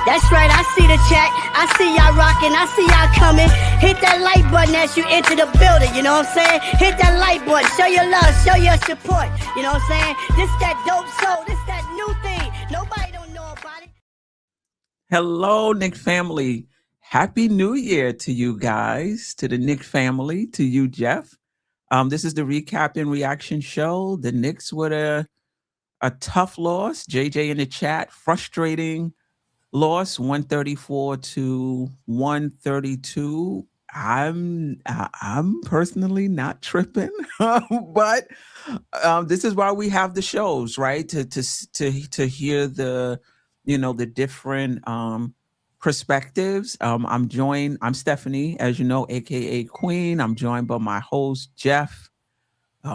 That's right, I see the chat. I see y'all rocking, I see y'all coming. Hit that like button as you enter the building, you know what I'm saying? Hit that like button, show your love, show your support, you know what I'm saying? This that dope soul, this that new thing. Nobody don't know about it. Hello, Knick family. Happy New Year to you guys, to the Knick family, to you, Geoff. This is the recap and reaction show. The Knicks with a tough loss. JJ in the chat, frustrating loss, 134 to 132. I'm personally not tripping, but this is why we have the shows, right? To hear the the different perspectives. I'm Stephanie, as you know, aka Queen. I'm joined by my host Geoff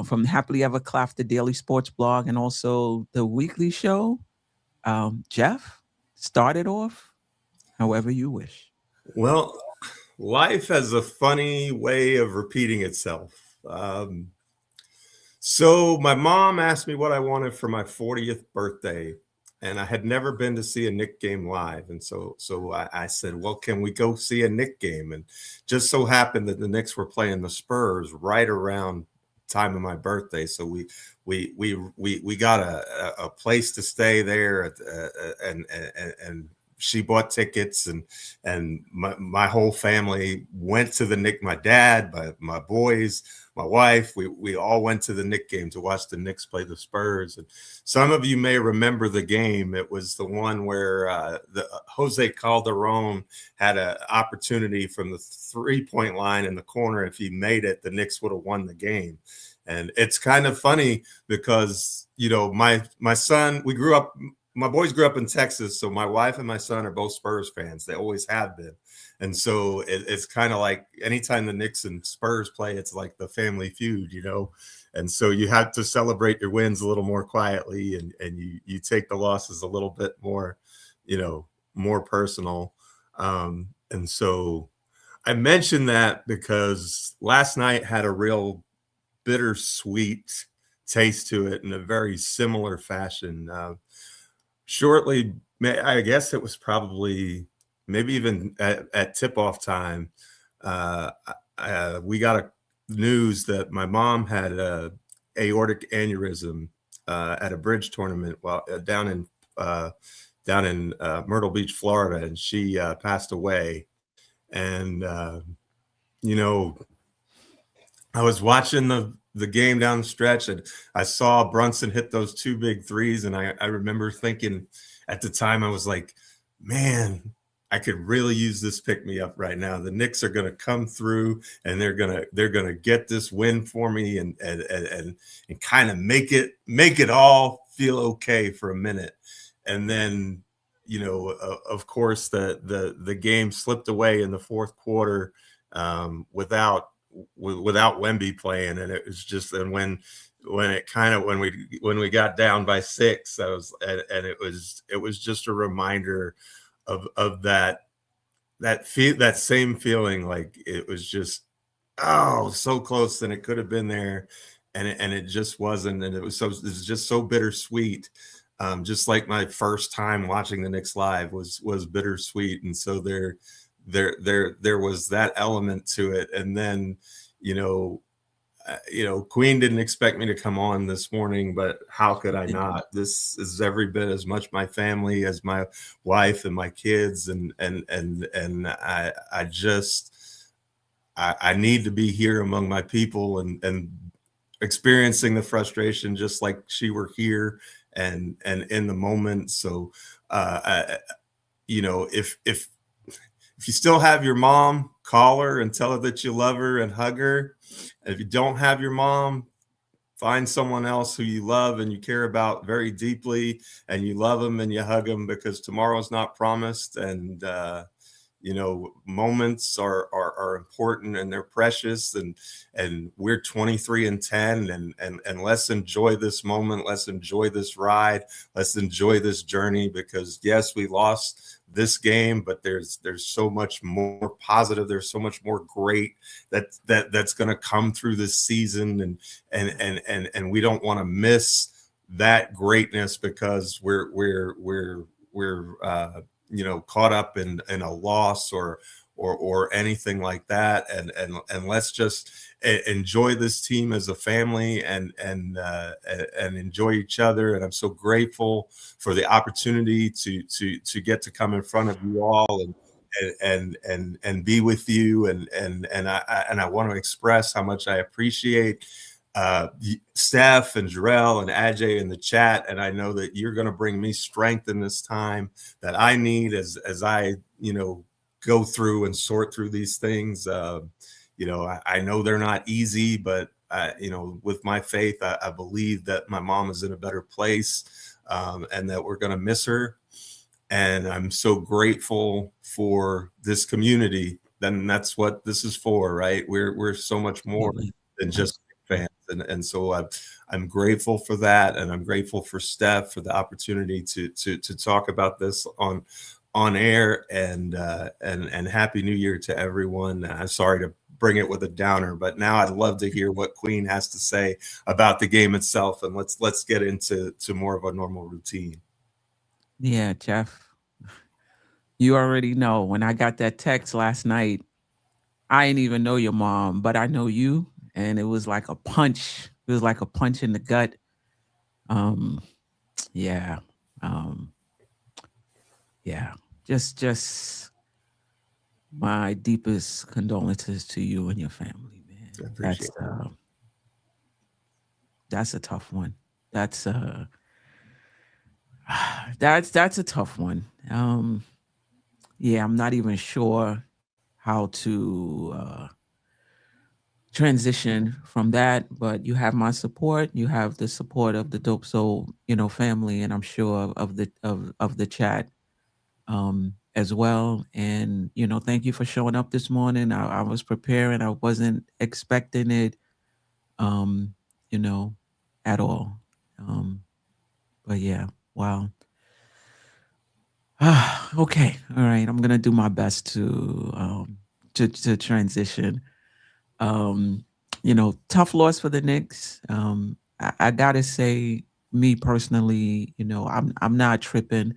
from Happily Ever Klafter Daily Sports Blog and also the weekly show. Geoff, start it off however you wish. Well, life has a funny way of repeating itself. So my mom asked me what I wanted for my 40th birthday, and I had never been to see a Knick game live. And so I said, well, can we go see a Knick game? And just so happened that the Knicks were playing the Spurs right around time of my birthday. So we got a place to stay there and she bought tickets and my whole family went to the Knick. My dad, my boys, my wife, we all went to the Knick game to watch the Knicks play the Spurs. And some of you may remember the game. It was the one where Jose Calderon had an opportunity from the 3-point line in the corner. If he made it, the Knicks would have won the game. And it's kind of funny because, my son, my boys grew up in Texas, so my wife and my son are both Spurs fans. They always have been. And so it's kind of like anytime the Knicks and Spurs play, it's like the family feud, And so you have to celebrate your wins a little more quietly and you take the losses a little bit more, more personal. And so I mentioned that because last night had a real bittersweet taste to it in a very similar fashion. Shortly, I guess it was probably maybe even at tip-off time, we got news that my mom had a aortic aneurysm at a bridge tournament while down in Myrtle Beach, Florida, and she passed away. And I was watching the game down the stretch, and I saw Brunson hit those 2 big threes. And I remember thinking at the time, I was like, man, I could really use this pick-me-up right now. The Knicks are going to come through and they're going to get this win for me and kind of make it all feel okay for a minute. And then, of course, the game slipped away in the fourth quarter without Wemby playing, and it was just, and when we got down by 6, it was just a reminder of that same feeling, like it was just so close and it could have been there, and it just wasn't, and it was just so bittersweet. Just like my first time watching the Knicks live was bittersweet, and so there was that element to it. And then, Queen didn't expect me to come on this morning, but how could I not? This is every bit as much my family as my wife and my kids. And I need to be here among my people and experiencing the frustration, just like she were here and in the moment. So, if you still have your mom, call her and tell her that you love her and hug her. And if you don't have your mom, find someone else who you love and you care about very deeply, and you love them and you hug them, because tomorrow's not promised. And, moments are important and they're precious, and we're 23-10, and let's enjoy this moment. Let's enjoy this ride. Let's enjoy this journey, because yes, we lost this game, but there's so much more positive. There's so much more great that's going to come through this season, and we don't want to miss that greatness, because we're caught up in a loss or anything like that. And let's just enjoy this team as a family and enjoy each other. And I'm so grateful for the opportunity to get to come in front of you all and be with you. And I want to express how much I appreciate Steph and Jerrell and Ajay in the chat. And I know that you're going to bring me strength in this time that I need as I, go through and sort through these things. I know they're not easy, but with my faith, I believe that my mom is in a better place, and that we're going to miss her. And I'm so grateful for this community. Then that's what this is for, right? We're so much more than just fans. And so I'm grateful for that. And I'm grateful for Steph for the opportunity to talk about this on air, and Happy New Year to everyone. I'm sorry to bring it with a downer, but now I'd love to hear what Queen has to say about the game itself. And let's get into more of a normal routine. Yeah, Geoff, you already know when I got that text last night, I didn't even know your mom, but I know you. And it was like a punch. It was like a punch in the gut. Yeah. Yeah. Just my deepest condolences to you and your family, man. I appreciate That's a tough one. That's a tough one. Yeah, I'm not even sure how to transition from that, but you have my support. You have the support of the Dope Soul, family, and I'm sure of the chat as well. And thank you for showing up this morning. I was preparing. I wasn't expecting it, at all. But yeah, wow. Okay, all right. I'm gonna do my best to transition. Tough loss for the Knicks. I gotta say, me personally, I'm not tripping.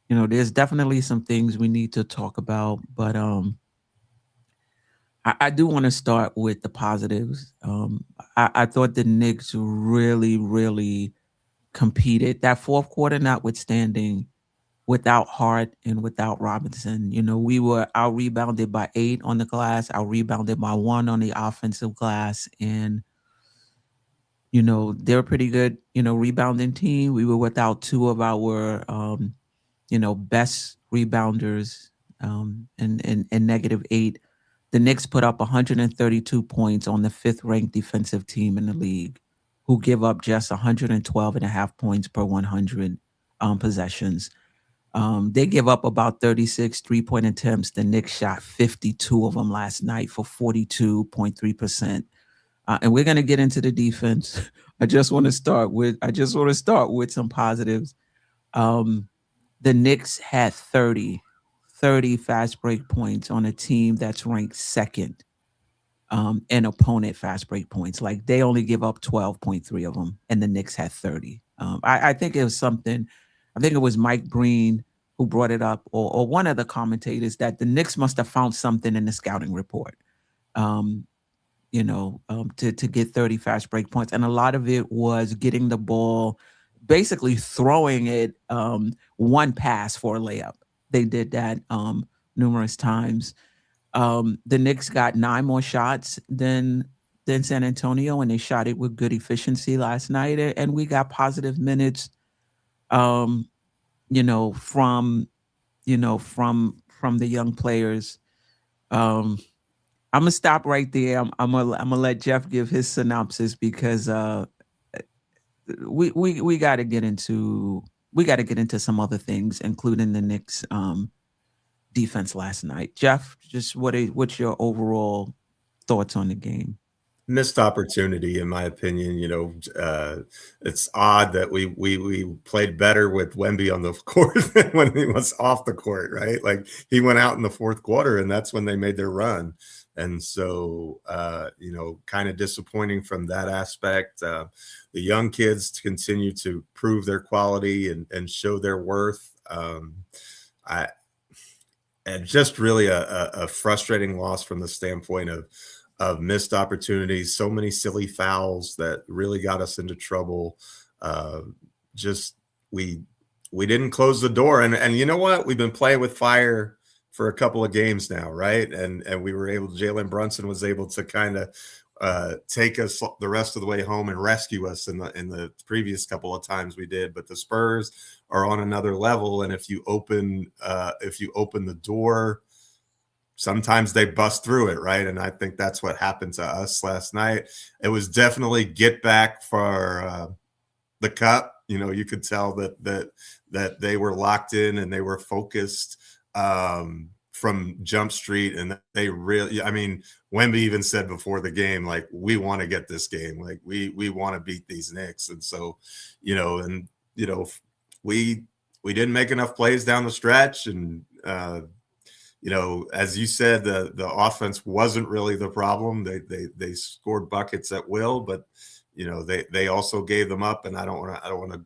There's definitely some things we need to talk about, but I do want to start with the positives. I thought the Knicks really, really competed. That fourth quarter, notwithstanding, without Hart and without Robinson, we were out rebounded by 8 on the glass, out rebounded by 1 on the offensive glass, and they're a pretty good, rebounding team. We were without 2 of our best rebounders, and -8. The Knicks put up 132 points on the 5th ranked defensive team in the league, who give up just 112.5 points per 100 possessions. They give up about 36 3-point attempts. The Knicks shot 52 of them last night for 42.3%. And we're going to get into the defense. I just want to start with some positives. The Knicks had 30 fast break points on a team that's ranked 2nd in opponent fast break points. Like, they only give up 12.3 of them, and the Knicks had 30. I think it was something. I think it was Mike Breen who brought it up, or one of the commentators, that the Knicks must have found something in the scouting report, to get 30 fast break points. And a lot of it was getting the ball, basically throwing it one pass for a layup. They did that numerous times. The Knicks got 9 more shots than San Antonio, and they shot it with good efficiency last night. And we got positive minutes, from the young players. I'm gonna stop right there. I'm gonna let Geoff give his synopsis, because we got to get into some other things, including the Knicks defense last night. Geoff, just what's your overall thoughts on the game? Missed opportunity, in my opinion. It's odd that we played better with Wemby on the court than when he was off the court, right? Like, he went out in the fourth quarter, and that's when they made their run. And so, kind of disappointing from that aspect. The young kids continue to prove their quality and show their worth. and just really a frustrating loss from the standpoint of missed opportunities, so many silly fouls that really got us into trouble. Uh, just we we didn't close the door, and you know what? We've been playing with fire for a couple of games now, right? And we were able. Jalen Brunson was able to kind of take us the rest of the way home and rescue us in the previous couple of times we did. But the Spurs are on another level, and if you open the door, sometimes they bust through it, right? And I think that's what happened to us last night. It was definitely get back for the cup. You know, you could tell that they were locked in and they were focused from Jump Street, and they really, I mean, Wemby even said before the game, like, we want to get this game, like we want to beat these Knicks. And so, we didn't make enough plays down the stretch, and as you said, the offense wasn't really the problem. They scored buckets at will, but they also gave them up, and I don't want to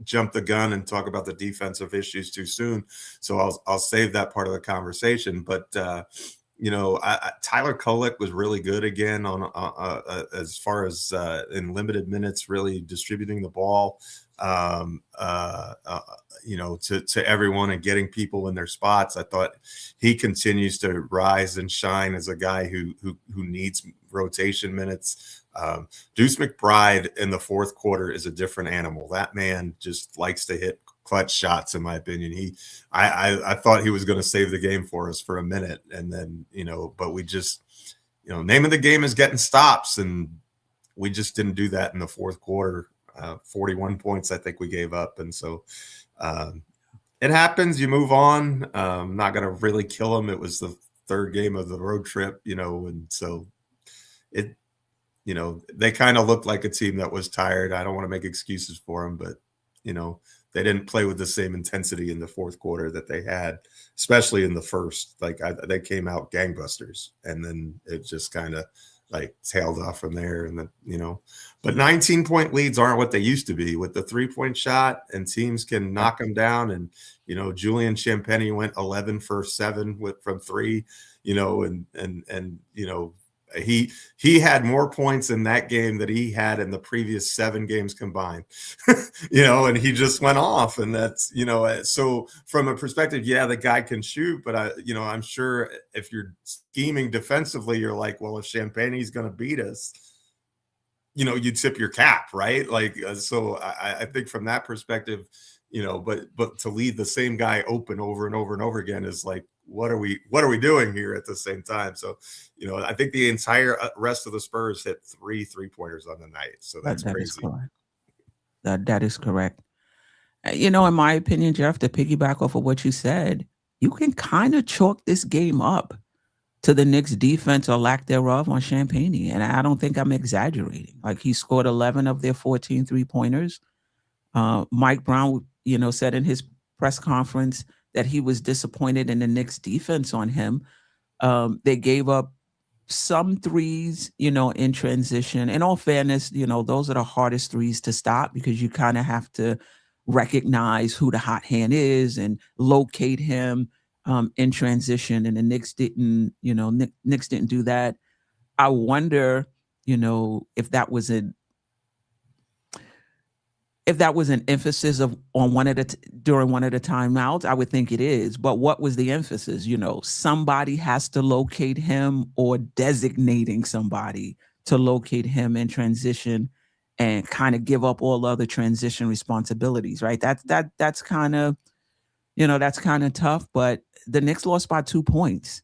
jump the gun and talk about the defensive issues too soon. So I'll save that part of the conversation. But Tyler Kolek was really good again on as far as in limited minutes, really distributing the ball, to everyone and getting people in their spots. I thought he continues to rise and shine as a guy who needs rotation minutes. Deuce McBride in the fourth quarter is a different animal. That man just likes to hit clutch shots, in my opinion. I thought he was going to save the game for us for a minute, and then but we just name of the game is getting stops, and we just didn't do that in the fourth quarter. 41 points I think we gave up, and so it happens. You move on. Not going to really kill them. It was the third game of the road trip, and so it. They kind of looked like a team that was tired. I don't want to make excuses for them, but, they didn't play with the same intensity in the fourth quarter that they had, especially in the first. Like, they came out gangbusters, and then it just kind of like tailed off from there. And then, but 19-point leads aren't what they used to be with the 3-point shot, and teams can knock them down. And, Julian Champagnie went 11 for 7 from 3, he had more points in that game that he had in the previous 7 games combined, and he just went off. And that's, so from a perspective, yeah, the guy can shoot, but I'm sure if you're scheming defensively, you're like, well, if Champagnie's going to beat us, you tip your cap, right? Like, so I think from that perspective, but to leave the same guy open over and over and over again is like, what are we doing here at the same time? So, I think the entire rest of the Spurs hit 3 3-pointers on the night. So that's That crazy. is correct. That is correct. In my opinion, Geoff, to piggyback off of what you said, you can kind of chalk this game up to the Knicks' defense or lack thereof on Champagnie. And I don't think I'm exaggerating. Like, he scored 11 of their 14 3-pointers. Mike Brown, said in his press conference that he was disappointed in the Knicks' defense on him. They gave up some threes, in transition. In all fairness, those are the hardest threes to stop, because you kind of have to recognize who the hot hand is and locate him in transition. And the Knicks didn't, Knicks didn't do that. I wonder, if that was an emphasis on during one of the timeouts. I would think it is. But what was the emphasis? Somebody has to locate him, or designating somebody to locate him in transition and kind of give up all other transition responsibilities, right? That's kind of, that's kind of tough. But the Knicks lost by 2 points.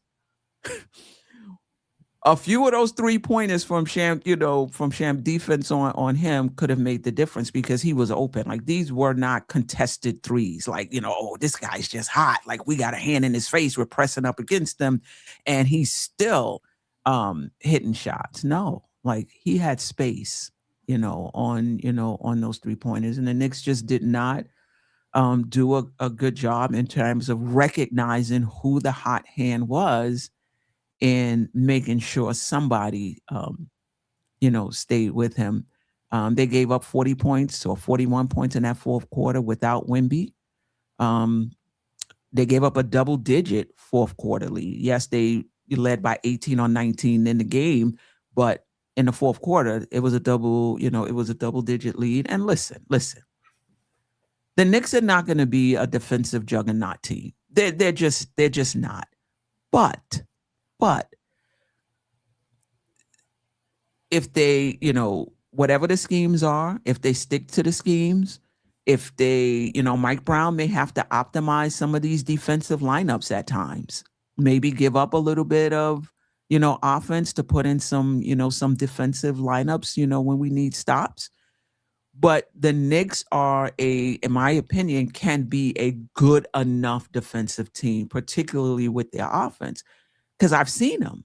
A few of those 3-pointers from Sham defense on him could have made the difference, because he was open. Like, these were not contested threes. Like, oh, this guy's just hot. Like, we got a hand in his face. We're pressing up against him, and he's still hitting shots. No, like, he had space, on those 3-pointers, and the Knicks just did not do a good job in terms of recognizing who the hot hand was and making sure somebody, stayed with him. They gave up 40 points or 41 points in that fourth quarter without Wemby. They gave up a double-digit fourth quarter lead. Yes, they led by 18 on 19 in the game, but in the fourth quarter, it was a double-digit lead. And listen, the Knicks are not going to be a defensive juggernaut team. They're just not. But if they, whatever the schemes are, if they stick to the schemes, if they, Mike Brown may have to optimize some of these defensive lineups at times, maybe give up a little bit of, offense to put in some, some defensive lineups, when we need stops. But the Knicks are in my opinion, can be a good enough defensive team, particularly with their offense. Because I've seen them,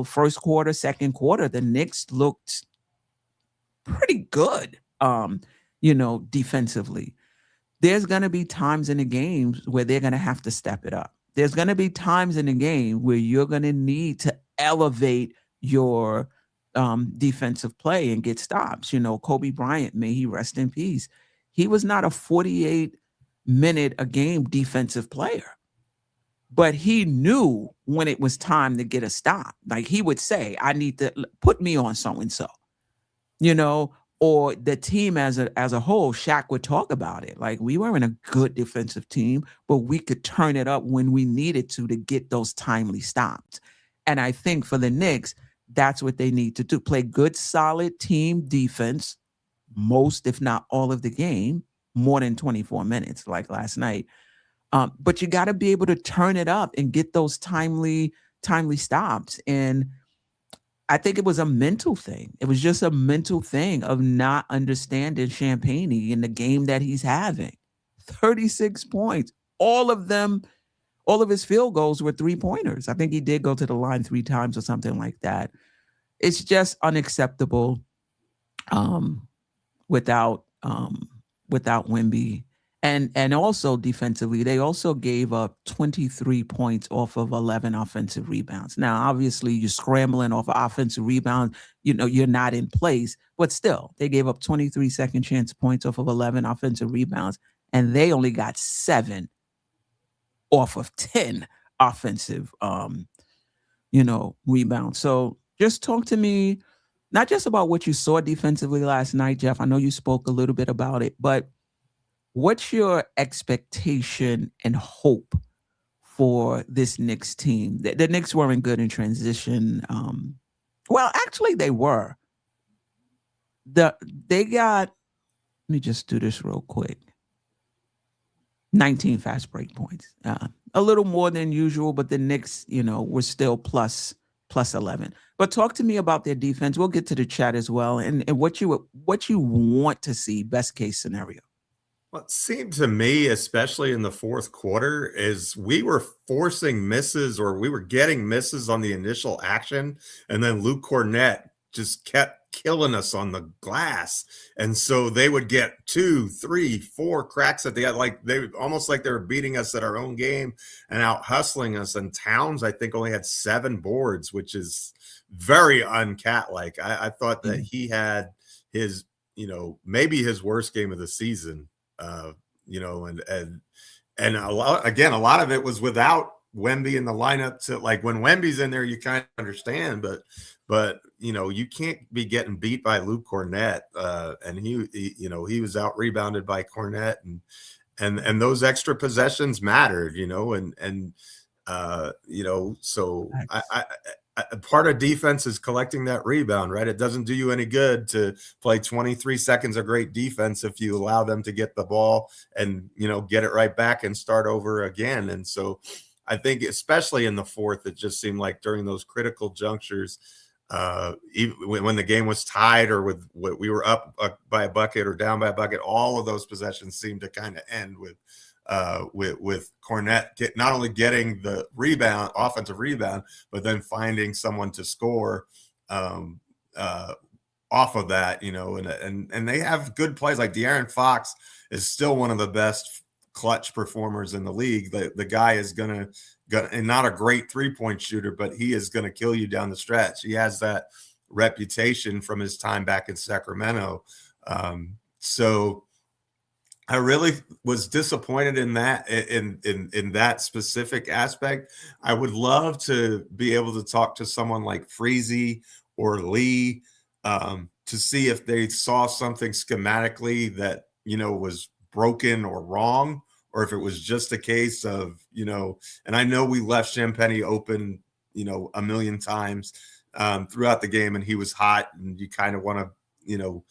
first quarter, second quarter, the Knicks looked pretty good, defensively. There's going to be times in the games where they're going to have to step it up. There's going to be times in the game where you're going to need to elevate your defensive play and get stops. Kobe Bryant, may he rest in peace. He was not a 48-minute a game defensive player, but he knew when it was time to get a stop. Like he would say, I need to put me on so-and-so, or the team as a whole. Shaq would talk about it. Like, we weren't a good defensive team, but we could turn it up when we needed to get those timely stops. And I think for the Knicks, that's what they need to do. Play good, solid team defense most, if not all of the game, more than 24 minutes like last night. But you got to be able to turn it up and get those timely stops. And I think it was a mental thing. It was just a mental thing of not understanding Champagne in the game that he's having. 36 points. All of his field goals were 3-pointers. I think he did go to the line 3 times or something like that. It's just unacceptable without Wemby. And also defensively, they also gave up 23 points off of 11 offensive rebounds. Now, obviously, you're scrambling off of offensive rebounds. You're not in place. But still, they gave up 23 second chance points off of 11 offensive rebounds. And they only got 7 off of 10 offensive, rebounds. So just talk to me, not just about what you saw defensively last night, Geoff. I know you spoke a little bit about it, but what's your expectation and hope for this Knicks team? The Knicks weren't good in transition. Well, actually, they were. They got, let me just do this real quick. 19 fast break points. A little more than usual, but the Knicks, were still plus 11. But talk to me about their defense. We'll get to the chat as well, and what you want to see, best case scenario. Well, it seemed to me, especially in the fourth quarter, is we were forcing misses, or we were getting misses on the initial action, and then Luke Cornett just kept killing us on the glass. And so they would get 2, 3, 4 cracks at the end, like they were beating us at our own game and out hustling us. And Towns, I think, only had 7 boards, which is very uncat-like. I thought that he had his, maybe his worst game of the season. And a lot of it was without Wemby in the lineup. So like when Wemby's in there, you kind of understand, but you can't be getting beat by Luke Cornett. And he was out rebounded by Cornett, and those extra possessions mattered, so part of defense is collecting that rebound, right? It doesn't do you any good to play 23 seconds of great defense if you allow them to get the ball and, get it right back and start over again. And so I think especially in the fourth, it just seemed like during those critical junctures, even when the game was tied or we were up by a bucket or down by a bucket, all of those possessions seemed to kind of end with Cornett not only getting the offensive rebound, but then finding someone to score off of that, and they have good plays. Like De'Aaron Fox is still one of the best clutch performers in the league. The guy is gonna and not a great 3-point shooter, but he is gonna kill you down the stretch. He has that reputation from his time back in Sacramento. So I really was disappointed in that in that specific aspect. I would love to be able to talk to someone like Freezy or Lee to see if they saw something schematically that was broken or wrong, or if it was just a case of And I know we left Champagny open a million times throughout the game, and he was hot, and you kind of want to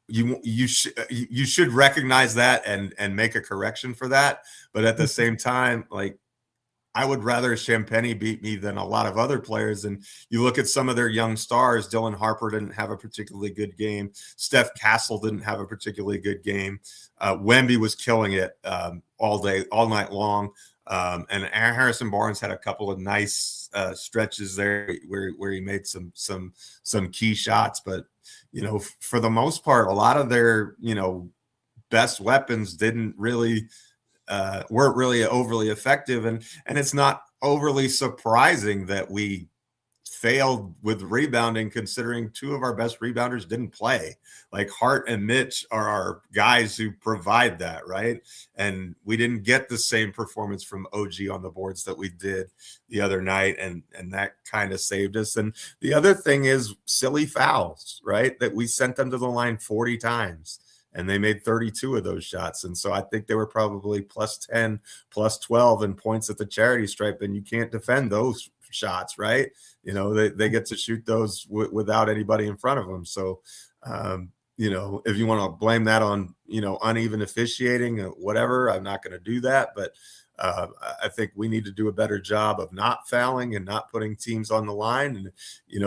you should recognize that and make a correction for that. But at the same time, like, I would rather Champagny beat me than a lot of other players. And you look at some of their young stars. Dylan Harper didn't have a particularly good game. Steph Castle didn't have a particularly good game. Wemby was killing it all day, all night long. And Harrison Barnes had a couple of nice stretches there where he made some key shots. But for the most part, a lot of their best weapons weren't really overly effective, and it's not overly surprising that we failed with rebounding, considering two of our best rebounders didn't play. Like, Hart and Mitch are our guys who provide that, right? And we didn't get the same performance from OG on the boards that we did the other night, and that kind of saved us. And the other thing is silly fouls, right? That we sent them to the line 40 times. And they made 32 of those shots. And so I think they were probably plus 10, plus 12 in points at the charity stripe. And you can't defend those shots, right? They get to shoot those without anybody in front of them. So, if you want to blame that on, uneven officiating or whatever, I'm not going to do that. But I think we need to do a better job of not fouling and not putting teams on the line. And,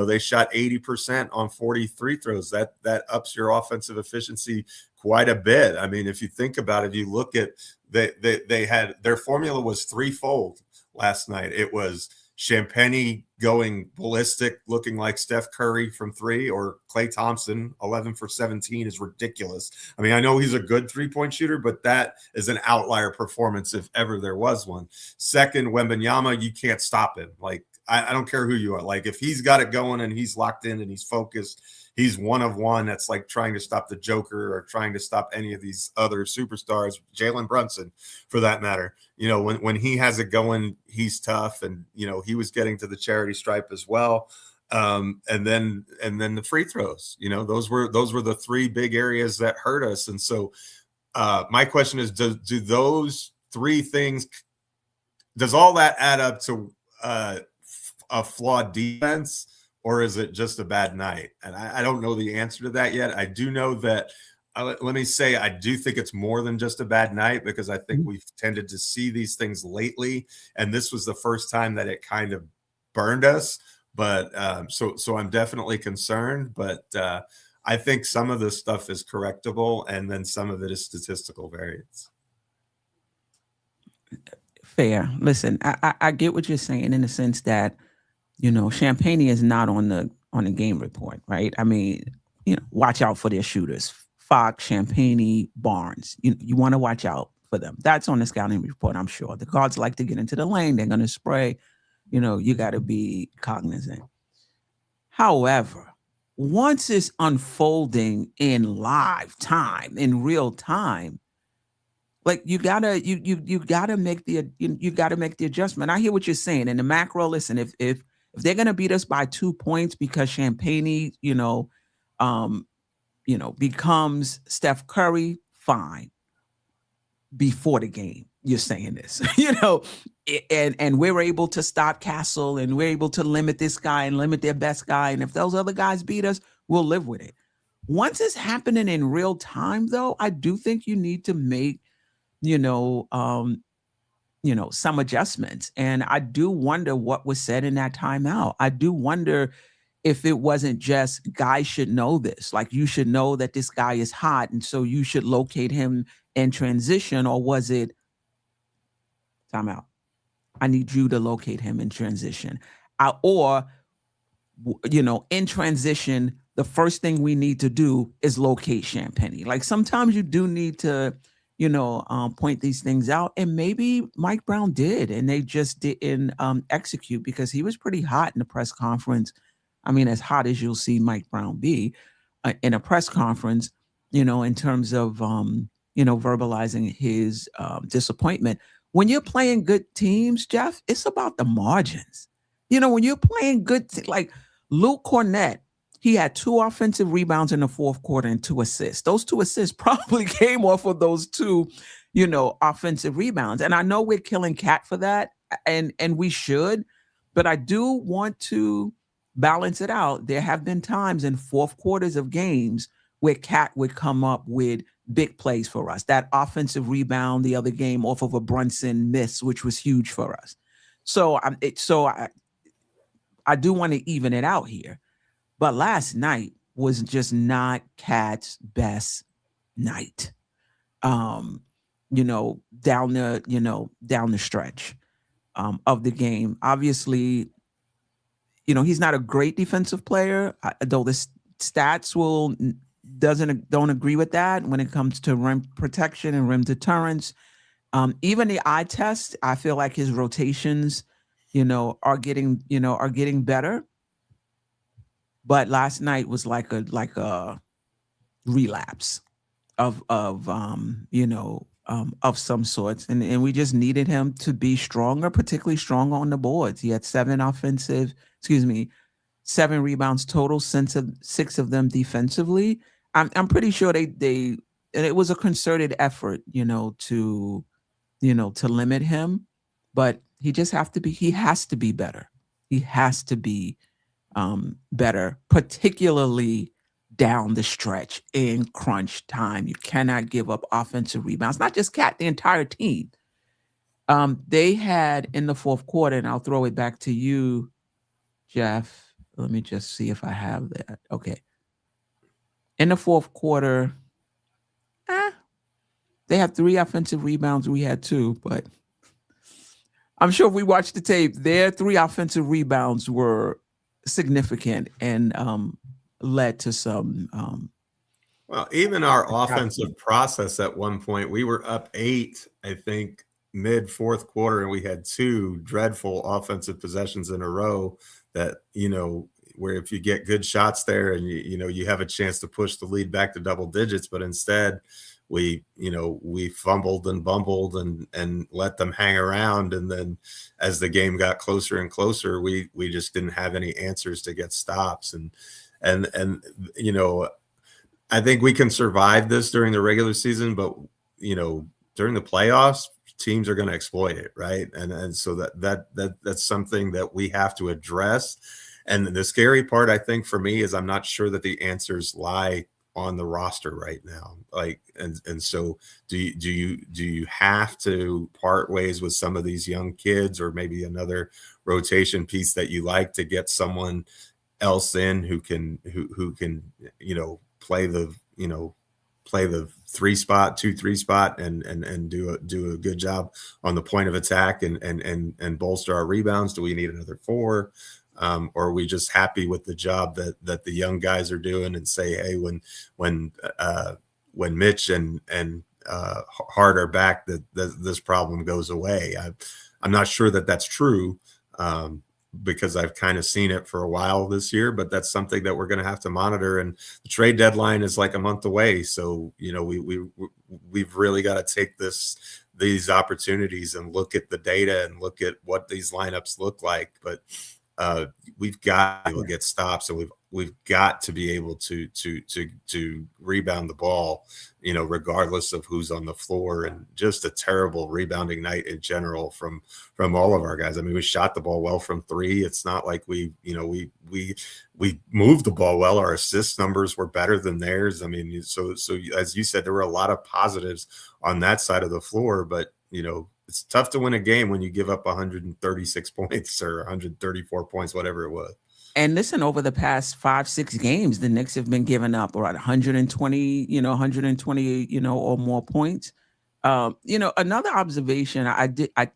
they shot 80% on 40 free throws. That ups your offensive efficiency quite a bit. I mean, if you think about it, you look at they had their formula was threefold last night. It was Champagny going ballistic, looking like Steph Curry from three, or Klay Thompson 11 for 17 is ridiculous. I mean, I know he's a good three-point shooter, but that is an outlier performance if ever there was one. Second, Wembanyama, you can't stop him. Like, I don't care who you are. Like, if he's got it going and he's locked in and he's focused, he's one of one. That's like trying to stop the Joker or trying to stop any of these other superstars, Jalen Brunson, for that matter. When he has it going, he's tough. And, he was getting to the charity stripe as well. And then the free throws, those were the three big areas that hurt us. And so my question is, do those three things, does all that add up to a flawed defense, or is it just a bad night? And I don't know the answer to that yet. I do know that, let me say, I do think it's more than just a bad night, because I think we've tended to see these things lately. And this was the first time that it kind of burned us. But so I'm definitely concerned. But I think some of this stuff is correctable, and then some of it is statistical variance. Fair. Listen, I get what you're saying in the sense that, Champagny is not on the game report, right? I mean, watch out for their shooters. Fox, Champagny, Barnes. You want to watch out for them. That's on the scouting report, I'm sure. The guards like to get into the lane. They're going to spray. You got to be cognizant. However, once it's unfolding in live time, in real time, like, you gotta make the adjustment. I hear what you're saying. In the macro, listen, if they're gonna beat us by 2 points because Champagny, becomes Steph Curry, fine. Before the game, you're saying this, and we're able to stop Castle, and we're able to limit this guy and limit their best guy. And if those other guys beat us, we'll live with it. Once it's happening in real time, though, I do think you need to make some adjustments. And I do wonder what was said in that timeout. I do wonder if it wasn't just, guys should know this. Like, you should know that this guy is hot, and so you should locate him in transition. Or was it, timeout, I need you to locate him in transition. In transition, the first thing we need to do is locate Champagny. Like, sometimes you do need to point these things out. And maybe Mike Brown did, and they just didn't execute, because he was pretty hot in the press conference. I mean, as hot as you'll see Mike Brown be in a press conference, in terms of, verbalizing his disappointment. When you're playing good teams, Geoff, it's about the margins. When you're playing good, like Luke Cornett, he had 2 offensive rebounds in the fourth quarter and 2 assists. Those 2 assists probably came off of those 2, offensive rebounds. And I know we're killing Cat for that, and we should, but I do want to balance it out. There have been times in fourth quarters of games where Cat would come up with big plays for us. That offensive rebound the other game off of a Brunson miss, which was huge for us. So I do want to even it out here. But last night was just not Cat's best night. Down the stretch of the game. Obviously, he's not a great defensive player, though the stats don't agree with that when it comes to rim protection and rim deterrence. Even the eye test, I feel like his rotations, are getting better. But last night was like a relapse of some sorts, and we just needed him to be stronger, particularly stronger on the boards. He had 7 rebounds total, 6 of them defensively. I'm pretty sure and it was a concerted effort, to limit him, but he has to be better. He has to be better, particularly down the stretch in crunch time. You cannot give up offensive rebounds, not just Cat, the entire team. They had in the fourth quarter, and I'll throw it back to you, Geoff. Let me just see if I have that. Okay. In the fourth quarter, they had 3 offensive rebounds. We had 2, but I'm sure if we watched the tape, their 3 offensive rebounds were significant and led to some. Well, even our offensive process at one point, we were up 8, I think, mid fourth quarter, and we had 2 dreadful offensive possessions in a row that, where if you get good shots there and you have a chance to push the lead back to double digits, but instead we fumbled and bumbled and let them hang around. And then as the game got closer and closer, we just didn't have any answers to get stops. And I think we can survive this during the regular season, but during the playoffs, teams are going to exploit it, right? And so that's something that we have to address. And the scary part, I think, for me is I'm not sure that the answers lie on the roster right now. And so do you have to part ways with some of these young kids, or maybe another rotation piece that you like to get someone else in who can play the 2-3 spot and do a good job on the point of attack and bolster our rebounds? Do we need another 4? Or are we just happy with the job that the young guys are doing, and say, hey, when Mitch and Hart are back, that this problem goes away? I'm not sure that that's true, because I've kind of seen it for a while this year, but that's something that we're going to have to monitor. And the trade deadline is like a month away, so we've really got to take these opportunities and look at the data and look at what these lineups look like. But we've got to get stops, and we've got to be able to rebound the ball, regardless of who's on the floor. And just a terrible rebounding night in general from all of our guys. I mean, we shot the ball well from 3. It's not like we moved the ball well. Our assist numbers were better than theirs. I mean, so as you said, there were a lot of positives on that side of the floor, but it's tough to win a game when you give up 136 points or 134 points, whatever it was. And listen, over the past 5-6 games, the Knicks have been giving up around 120, or more points. Another observation, I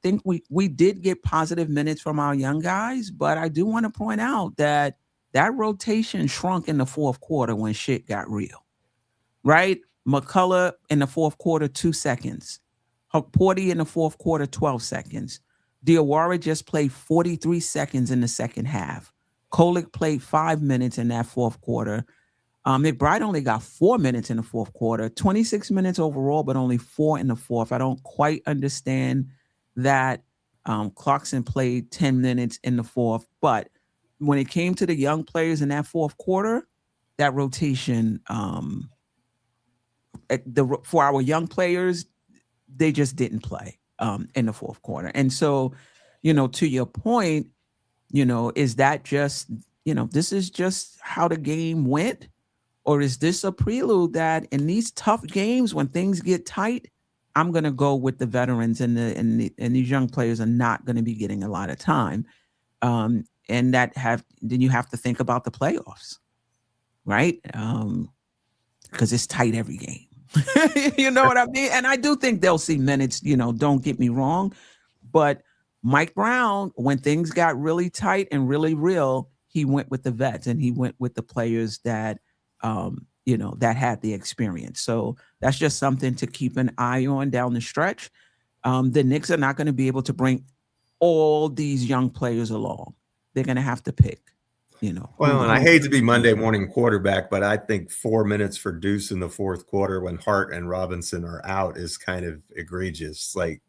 think we did get positive minutes from our young guys, but I do want to point out that rotation shrunk in the fourth quarter when shit got real, right? McCullough in the fourth quarter, 2 seconds. Porty in the fourth quarter, 12 seconds. Diawara just played 43 seconds in the second half. Kolek played 5 minutes in that fourth quarter. McBride only got 4 minutes in the fourth quarter, 26 minutes overall, but only 4 in the fourth. I don't quite understand that. Clarkson played 10 minutes in the fourth, but when it came to the young players in that fourth quarter, that rotation, for our young players, they just didn't play in the fourth quarter. And so, to your point, is that just, this is just how the game went? Or is this a prelude that in these tough games when things get tight, I'm going to go with the veterans and these young players are not going to be getting a lot of time. And then you have to think about the playoffs, right? Because it's tight every game. You know what I mean? And I do think they'll see minutes, don't get me wrong. But Mike Brown, when things got really tight and really real, he went with the vets and he went with the players that that had the experience. So that's just something to keep an eye on down the stretch. The Knicks are not going to be able to bring all these young players along. They're going to have to pick, Well, and I hate to be Monday morning quarterback, but I think 4 minutes for Deuce in the fourth quarter when Hart and Robinson are out is kind of egregious. Like,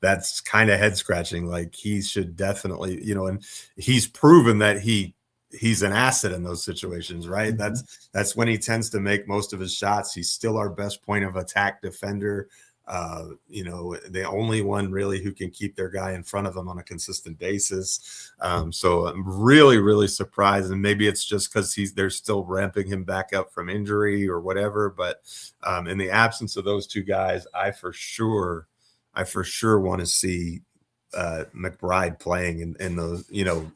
that's kind of head scratching. Like he should definitely, and he's proven that he's an asset in those situations, right? Mm-hmm. That's when he tends to make most of his shots. He's still our best point of attack defender. The only one really who can keep their guy in front of them on a consistent basis. So I'm really, really surprised. And maybe it's just because they're still ramping him back up from injury or whatever. But in the absence of those two guys, I for sure want to see McBride playing in those,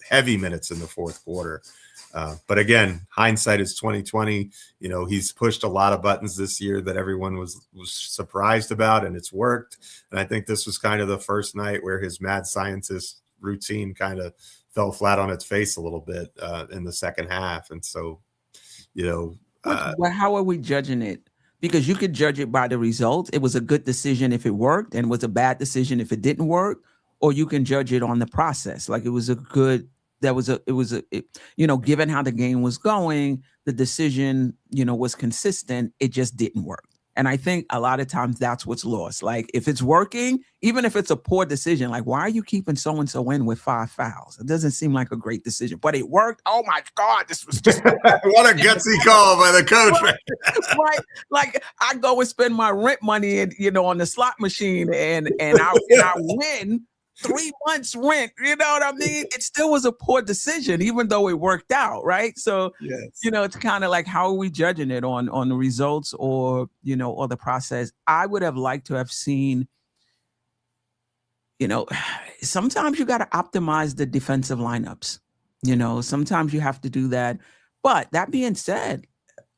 heavy minutes in the fourth quarter. But again, hindsight is 2020. He's pushed a lot of buttons this year that everyone was surprised about, and it's worked. And I think this was kind of the first night where his mad scientist routine kind of fell flat on its face a little bit in the second half. And so, but how are we judging it? Because you could judge it by the results. It was a good decision if it worked, and was a bad decision if it didn't work. Or you can judge it on the process. Like given how the game was going, the decision, was consistent. It just didn't work. And I think a lot of times that's what's lost. Like if it's working, even if it's a poor decision, like why are you keeping so-and-so in with 5 fouls? It doesn't seem like a great decision, but it worked. Oh my God, this was just what a gutsy call by the coach. Right. Like I go and spend my rent money and, on the slot machine and I win 3 months rent, you know what I mean? It still was a poor decision, even though it worked out, right? So, yes. It's kind of like, how are we judging it on the results or, or the process? I would have liked to have seen, sometimes you got to optimize the defensive lineups, sometimes you have to do that. But that being said,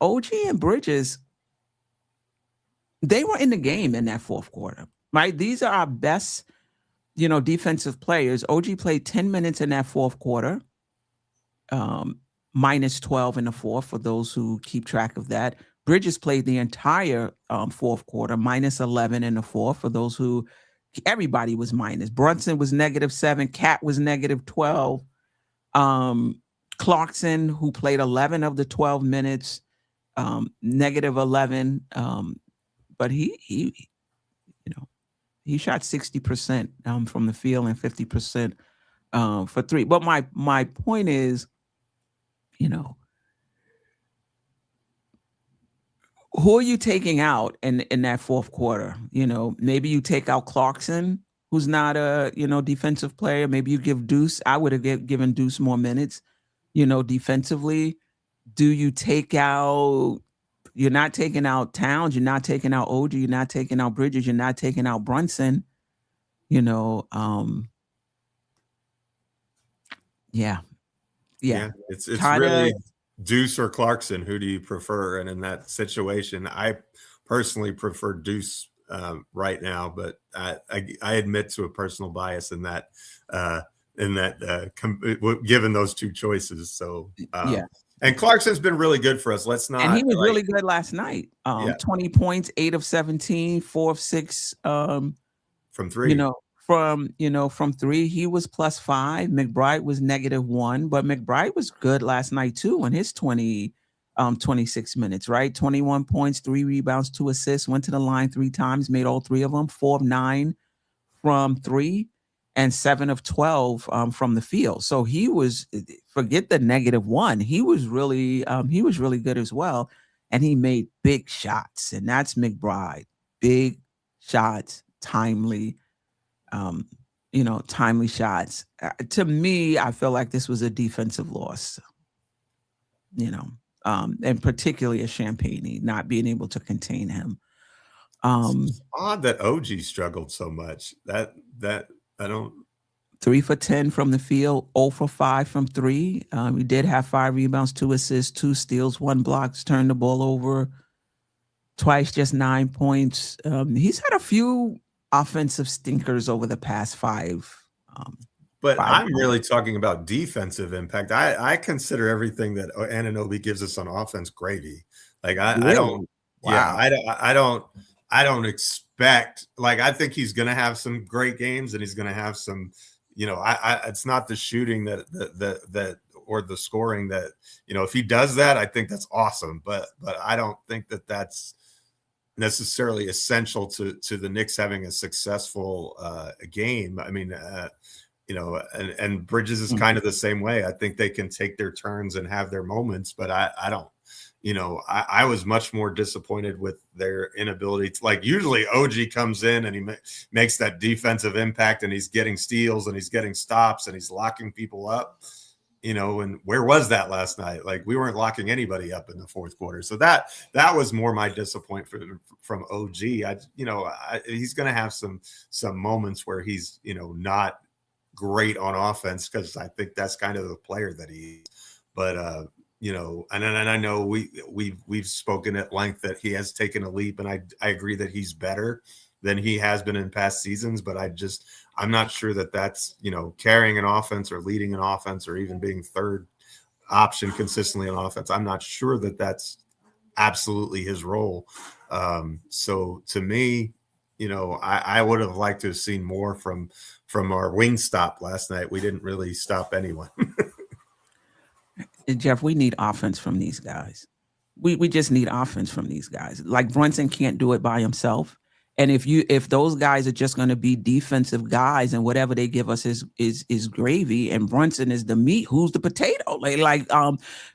OG and Bridges, they were in the game in that fourth quarter, right? These are our best defensive players. OG played 10 minutes in that fourth quarter, minus 12 in the fourth for those who keep track of that. Bridges played the entire fourth quarter, minus 11 in the fourth for those who, everybody was minus. Brunson was -7. Cat was -12. Clarkson, who played 11 of the 12 minutes, -11. But he shot 60% from the field and 50% for three. But my point is, who are you taking out in that fourth quarter? Maybe you take out Clarkson, who's not a defensive player. Maybe you give Deuce. I would have given Deuce more minutes. Defensively. Do you take out? You're not taking out Towns. You're not taking out OG. You're not taking out Bridges. You're not taking out Brunson. Yeah. It's really Deuce or Clarkson. Who do you prefer? And in that situation, I personally prefer Deuce right now, but I admit to a personal bias in that given those two choices. So yeah. And Clarkson's been really good for us. Let's not. And he was really good last night. 20 points, 8 of 17, 4 of 6. From three. From three, he was +5. McBride was -1, but McBride was good last night too in his 20 26 minutes, right? 21 points, 3 rebounds, 2 assists, went to the line 3 times, made all 3 of them, 4 of 9 from 3 and 7 of 12 from the field. So he was, forget the -1. He was really good as well. And he made big shots. And that's McBride. Big shots, timely, timely shots. To me, I feel like this was a defensive loss, and particularly a Champagne not being able to contain him. It's odd that OG struggled so much. That I don't. 3 for 10 from the field, 0 for 5 from 3. He did have 5 rebounds, 2 assists, 2 steals, 1 block, turned the ball over twice, just 9 points. He's had a few offensive stinkers over the past 5. But I'm really talking about defensive impact. I consider everything that Anunoby gives us on offense gravy. Like I don't. Wow. Yeah, I don't expect, like, I think he's going to have some great games and he's going to have some, it's not the shooting that or the scoring that, if he does that, I think that's awesome. But I don't think that that's necessarily essential to the Knicks having a successful game. I mean, and Bridges is kind of the same way. I think they can take their turns and have their moments, but I don't. I was much more disappointed with their inability to, like, usually OG comes in and he makes that defensive impact and he's getting steals and he's getting stops and he's locking people up, and where was that last night? Like, we weren't locking anybody up in the fourth quarter. So that was more my disappointment from OG. He's going to have some moments where he's, not great on offense, because I think that's kind of the player that he is. But, and I know we've spoken at length that he has taken a leap, and I agree that he's better than he has been in past seasons, but I'm not sure that that's, carrying an offense or leading an offense or even being third option consistently on offense. I'm not sure that that's absolutely his role. So to me, I would have liked to have seen more from our wing stop last night. We didn't really stop anyone. Geoff, we need offense from these guys. We just need offense from these guys. Like, Brunson can't do it by himself. And if those guys are just going to be defensive guys and whatever they give us is gravy, and Brunson is the meat, who's the potato?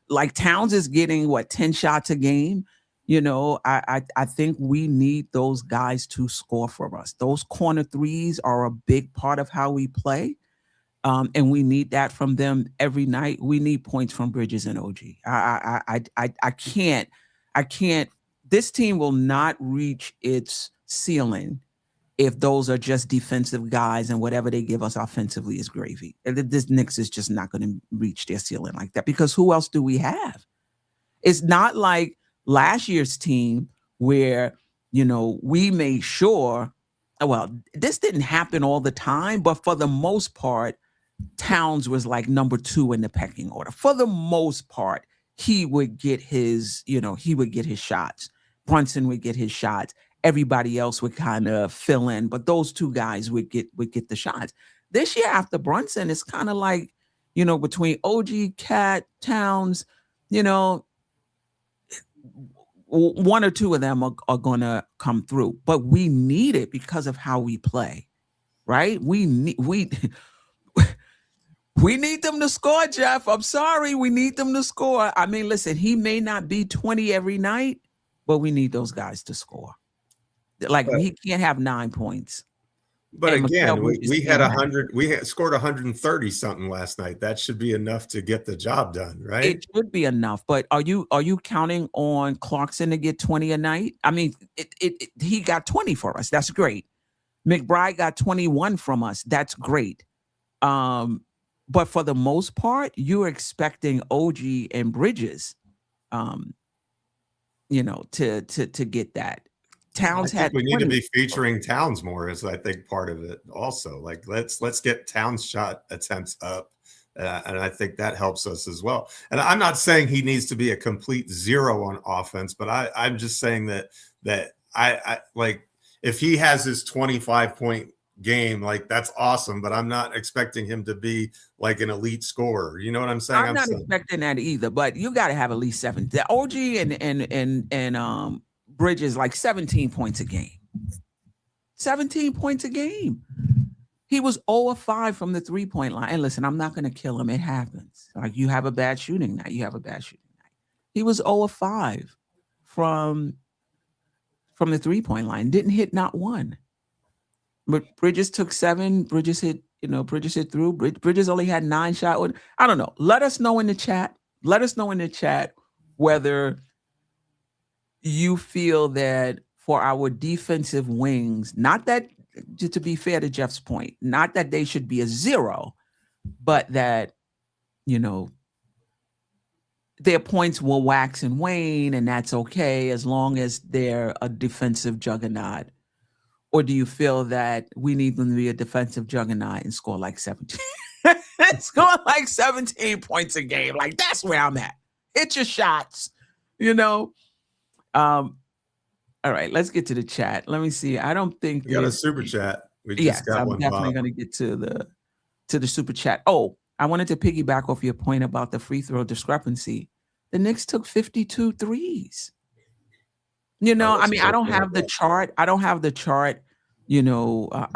Like Towns is getting 10 shots a game. I think we need those guys to score for us. Those corner threes are a big part of how we play. And we need that from them every night. We need points from Bridges and OG. I can't. This team will not reach its ceiling if those are just defensive guys and whatever they give us offensively is gravy. This Knicks is just not going to reach their ceiling like that, because who else do we have? It's not like last year's team where, we made sure, well, this didn't happen all the time, but for the most part, Towns was like number 2 in the pecking order. For the most part, he would get his shots. Brunson would get his shots. Everybody else would kind of fill in, but those 2 guys would get the shots. This year after Brunson, it's kind of like, between OG, Cat, Towns, 1 or 2 of them are going to come through. But we need it because of how we play, right? We need them to score, Geoff. I'm sorry. We need them to score. I mean, listen, he may not be 20 every night, but we need those guys to score. He can't have 9 points. But again, we had 100. We scored 130 something last night. That should be enough to get the job done, right? It should be enough. But are you counting on Clarkson to get 20 a night? I mean, he got 20 for us. That's great. McBride got 21 from us. That's great. But for the most part, you're expecting OG and Bridges, to get that. Towns had. We need to be featuring Towns more, is I think part of it. Also, like, let's get Towns shot attempts up, and I think that helps us as well. And I'm not saying he needs to be a complete zero on offense, but I'm just saying that I like, if he has his 25-point game, like that's awesome, but I'm not expecting him to be like an elite scorer. You know what I'm saying? I'm not expecting that either, but you got to have at least 7. The OG and Bridges like 17 points a game. 17 points a game. He was 0 of 5 from the 3-point line. And listen, I'm not going to kill him. It happens. Like you have a bad shooting night. You have a bad shooting night. He was 0 of 5 from the 3-point line. Didn't hit not one. But Bridges took 7. Bridges hit through. Bridges only had 9 shots. I don't know. Let us know in the chat. Let us know in the chat whether you feel that for our defensive wings, not that, to be fair to Jeff's point, not that they should be a 0, but that, their points will wax and wane, and that's okay as long as they're a defensive juggernaut. Or do you feel that we need them to be a defensive juggernaut and score like 17? Score like 17 points a game. Like, that's where I'm at. Hit your shots, All right, let's get to the chat. Let me see. I don't think we got a super chat. We just got one. I'm definitely going to get to the super chat. Oh, I wanted to piggyback off your point about the free throw discrepancy. The Knicks took 52 threes. I don't have the chart. I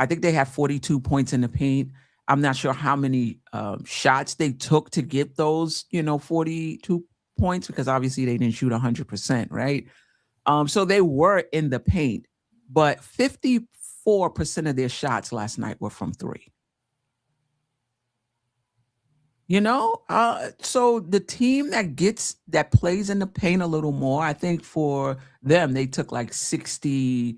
think they have 42 points in the paint. I'm not sure how many shots they took to get those, 42 points, because obviously they didn't shoot 100%, right? So they were in the paint, but 54% of their shots last night were from 3. So the team that plays in the paint a little more, I think for them, they took like 57%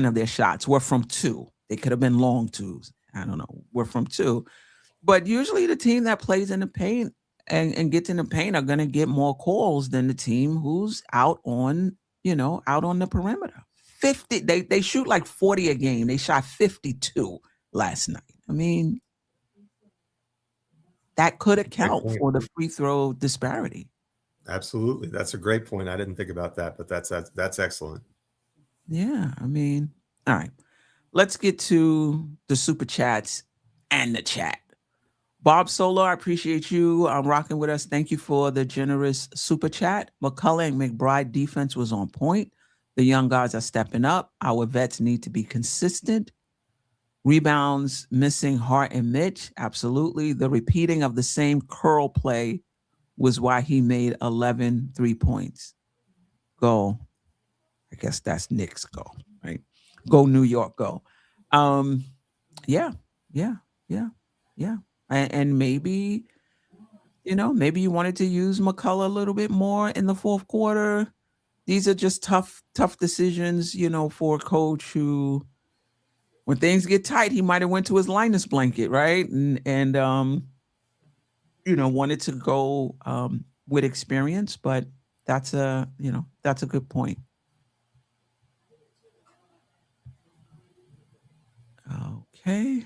of their shots were from 2. They could have been long 2s. I don't know, were from 2. But usually the team that plays in the paint and gets in the paint are going to get more calls than the team who's out on the perimeter. 50, they shoot like 40 a game. They shot 52 last night. I mean, that could account for the free throw disparity. Absolutely. That's a great point. I didn't think about that, but that's excellent. Yeah, I mean, all right. Let's get to the super chats and the chat. Bob Solo, I appreciate you rocking with us. Thank you for the generous super chat. McCullough and McBride defense was on point. The young guys are stepping up. Our vets need to be consistent. Rebounds missing Hart and Mitch. Absolutely. The repeating of the same curl play was why he made 11 3-points. Go. I guess that's Knicks go, right? Go New York, go. Yeah. And maybe, maybe you wanted to use McCullough a little bit more in the fourth quarter. These are just tough decisions, for a coach who, when things get tight, he might have went to his Linus blanket, right? And wanted to go with experience, but that's a good point. Okay.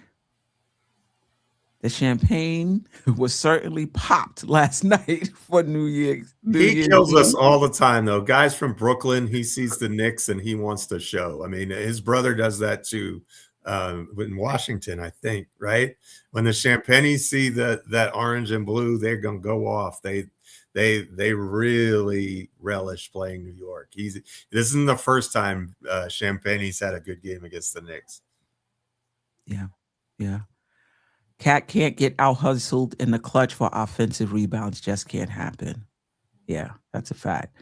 The champagne was certainly popped last night for New Year's. He kills us all the time, though. Guys from Brooklyn, he sees the Knicks and he wants to show. I mean, his brother does that too. In Washington, I think, right? When the Champagnes see that orange and blue, they're gonna go off. They really relish playing New York. This isn't the first time Champagnes had a good game against the Knicks. Yeah. Cat can't get out hustled in the clutch for offensive rebounds. Just can't happen. Yeah, that's a fact.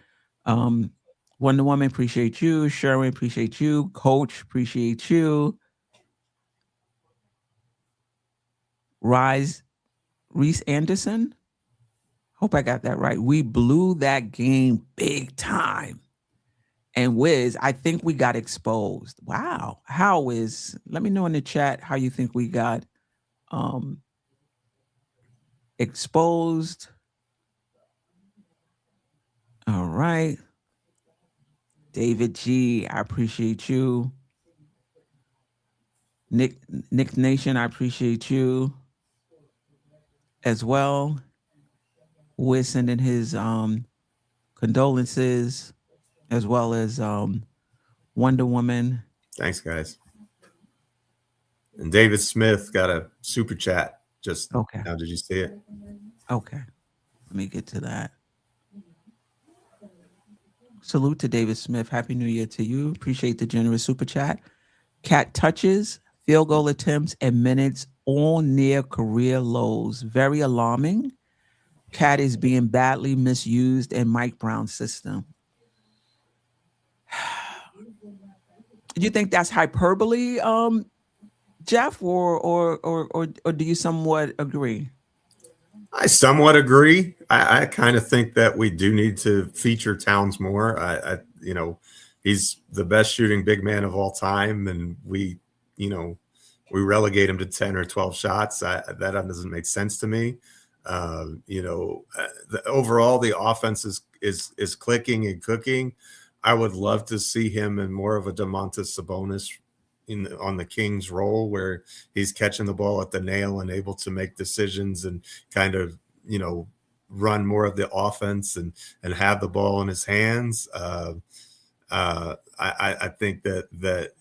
Wonder Woman, appreciate you. Sherwin, appreciate you. Coach, appreciate you. Reese Anderson. Hope I got that right. We blew that game big time. And Wiz, I think we got exposed. Wow. How, Wiz? Let me know in the chat how you think we got exposed. All right. David G, I appreciate you. Nick Nation, I appreciate you as well. We're sending his condolences, as well as Wonder Woman. Thanks, guys. And David Smith got a super chat just Okay. now. Did you see it? Okay. Let me get to that. Salute to David Smith. Happy New Year to you. Appreciate the generous super chat. Cat touches, field goal attempts, and minutes all near career lows. Very alarming. Cat is being badly misused in Mike Brown's system. Do you think that's hyperbole, Geoff, or do you somewhat agree? I somewhat agree. I kind of think that we do need to feature Towns more. He's the best shooting big man of all time, and we relegate him to 10 or 12 shots. That doesn't make sense to me. Overall, the offense is clicking and cooking. I would love to see him in more of a Domantas Sabonis on the Kings role, where he's catching the ball at the nail and able to make decisions and kind of, run more of the offense and have the ball in his hands. I think that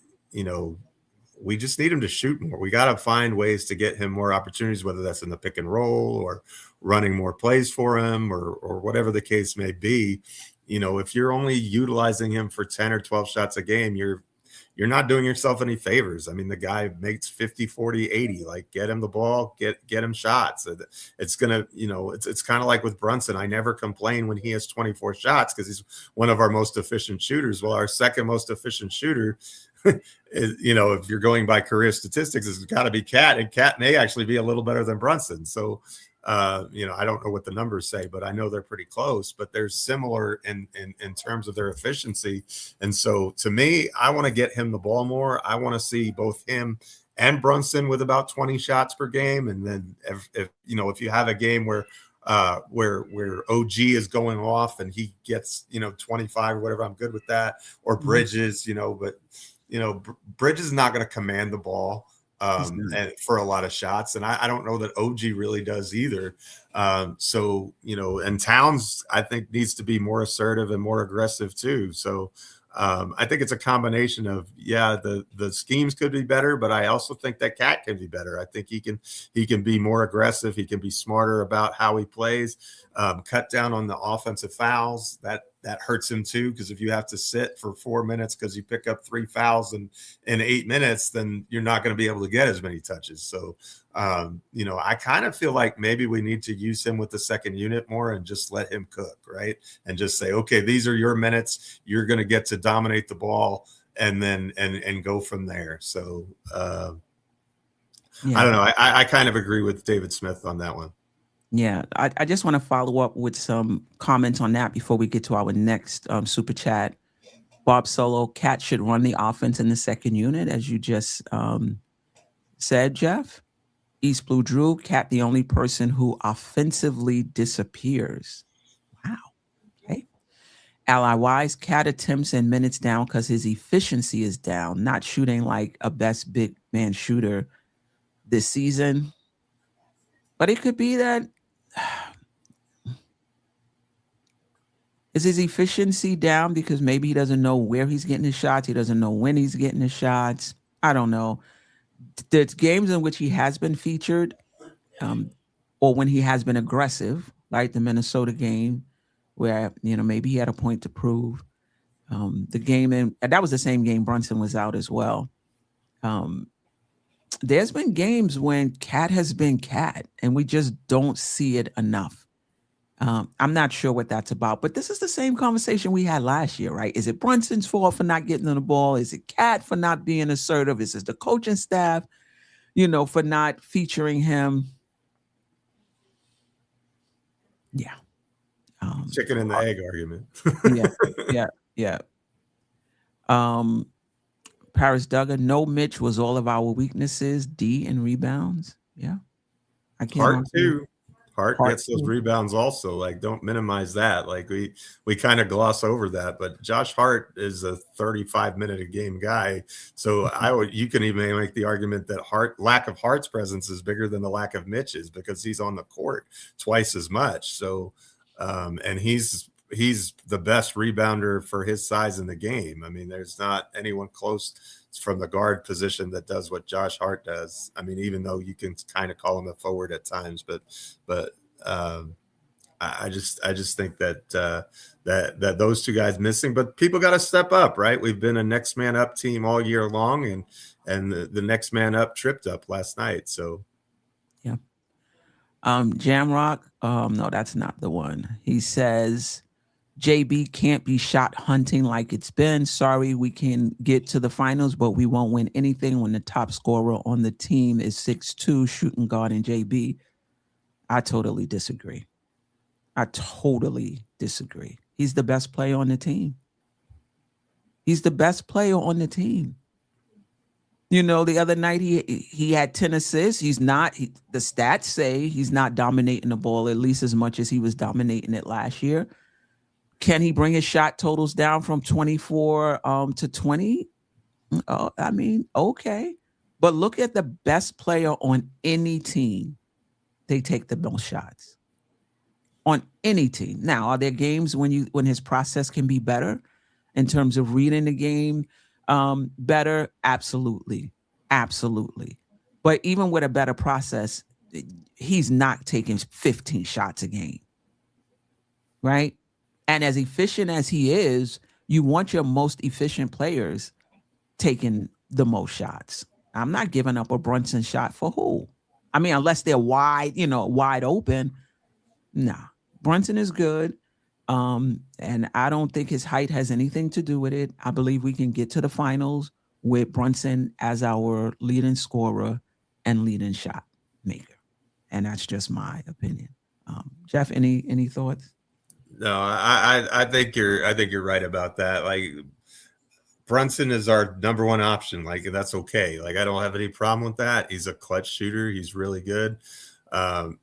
we just need him to shoot more. We got to find ways to get him more opportunities, whether that's in the pick and roll or running more plays for him or whatever the case may be. If you're only utilizing him for 10 or 12 shots a game, you're not doing yourself any favors. I mean, the guy makes 50, 40, 80. Like, get him the ball, get him shots. It's going to, it's kind of like with Brunson. I never complain when he has 24 shots because he's one of our most efficient shooters. Well, our second most efficient shooter is, if you're going by career statistics, it's got to be Cat, and Cat may actually be a little better than Brunson. So, I don't know what the numbers say, but I know they're pretty close, but they're similar in terms of their efficiency. And so to me, I want to get him the ball more. I want to see both him and Brunson with about 20 shots per game. And then if you have a game where OG is going off and he gets, 25 or whatever, I'm good with that. Or Bridges, but Bridges is not going to command the ball. And for a lot of shots. And I don't know that OG really does either. And Towns, I think, needs to be more assertive and more aggressive too. So I think it's a combination of, the schemes could be better, but I also think that Cat can be better. I think he can be more aggressive. He can be smarter about how he plays, cut down on the offensive fouls. That hurts him too, because if you have to sit for 4 minutes because you pick up 3 fouls in 8 minutes, then you're not going to be able to get as many touches. So, I kind of feel like maybe we need to use him with the second unit more and just let him cook, right? And just say, okay, these are your minutes. You're going to get to dominate the ball and then and go from there. So, I don't know. I kind of agree with David Smith on that one. Yeah, I just want to follow up with some comments on that before we get to our next super chat. Bob Solo, Cat should run the offense in the second unit, as you just said, Geoff. East Blue Drew, Cat the only person who offensively disappears. Wow. Okay. Ally Wise, Cat attempts and minutes down because his efficiency is down, not shooting like a best big man shooter this season. But it could be that is his efficiency down because maybe he doesn't know where he's getting his shots. He doesn't know when he's getting his shots. I don't know. There's games in which he has been featured or when he has been aggressive, like the Minnesota game where, maybe he had a point to prove. The game, and that was the same game Brunson was out as well. There's been games when Cat has been Cat, and we just don't see it enough. I'm not sure what that's about, but this is the same conversation we had last year, right? Is it Brunson's fault for not getting on the ball? Is it Cat for not being assertive? Is it the coaching staff, for not featuring him? Yeah. Chicken and the egg argument. Yeah. Paris Duggar, no Mitch was all of our weaknesses. D in rebounds. Yeah. I can't. Hart too. Hart gets those rebounds also. Like, don't minimize that. Like, we kind of gloss over that, but Josh Hart is a 35-minute a game guy. So you can even make the argument that lack of Hart's presence is bigger than the lack of Mitch's because he's on the court twice as much. So, and he's he's the best rebounder for his size in the game. I mean, there's not anyone close from the guard position that does what Josh Hart does. I mean, even though you can kind of call him a forward at times, but I just think that that those two guys missing, but people got to step up, right? We've been a next man up team all year long, and the next man up tripped up last night. So yeah. Jamrock, no, that's not the one. He says JB can't be shot hunting like it's been. Sorry, we can get to the finals, but we won't win anything when the top scorer on the team is 6'2", shooting guard and JB. I totally disagree. He's the best player on the team. He's the best player on the team. You know, the other night he had 10 assists. He's not, the stats say he's not dominating the ball at least as much as he was dominating it last year. Can he bring his shot totals down from 24 to 20? Oh, I mean, okay. But look at the best player on any team. They take the most shots. On any team. Now, are there games when his process can be better in terms of reading the game better? Absolutely. But even with a better process, he's not taking 15 shots a game. Right? And as efficient as he is, you want your most efficient players taking the most shots. I'm not giving up a Brunson shot for who? I mean, unless they're wide open. Nah. Brunson is good. And I don't think his height has anything to do with it. I believe we can get to the finals with Brunson as our leading scorer and leading shot maker. And that's just my opinion. Geoff, any thoughts? No, I think you're right about that. Like, Brunson is our number one option. Like, that's okay. Like, I don't have any problem with that. He's a clutch shooter. He's really good.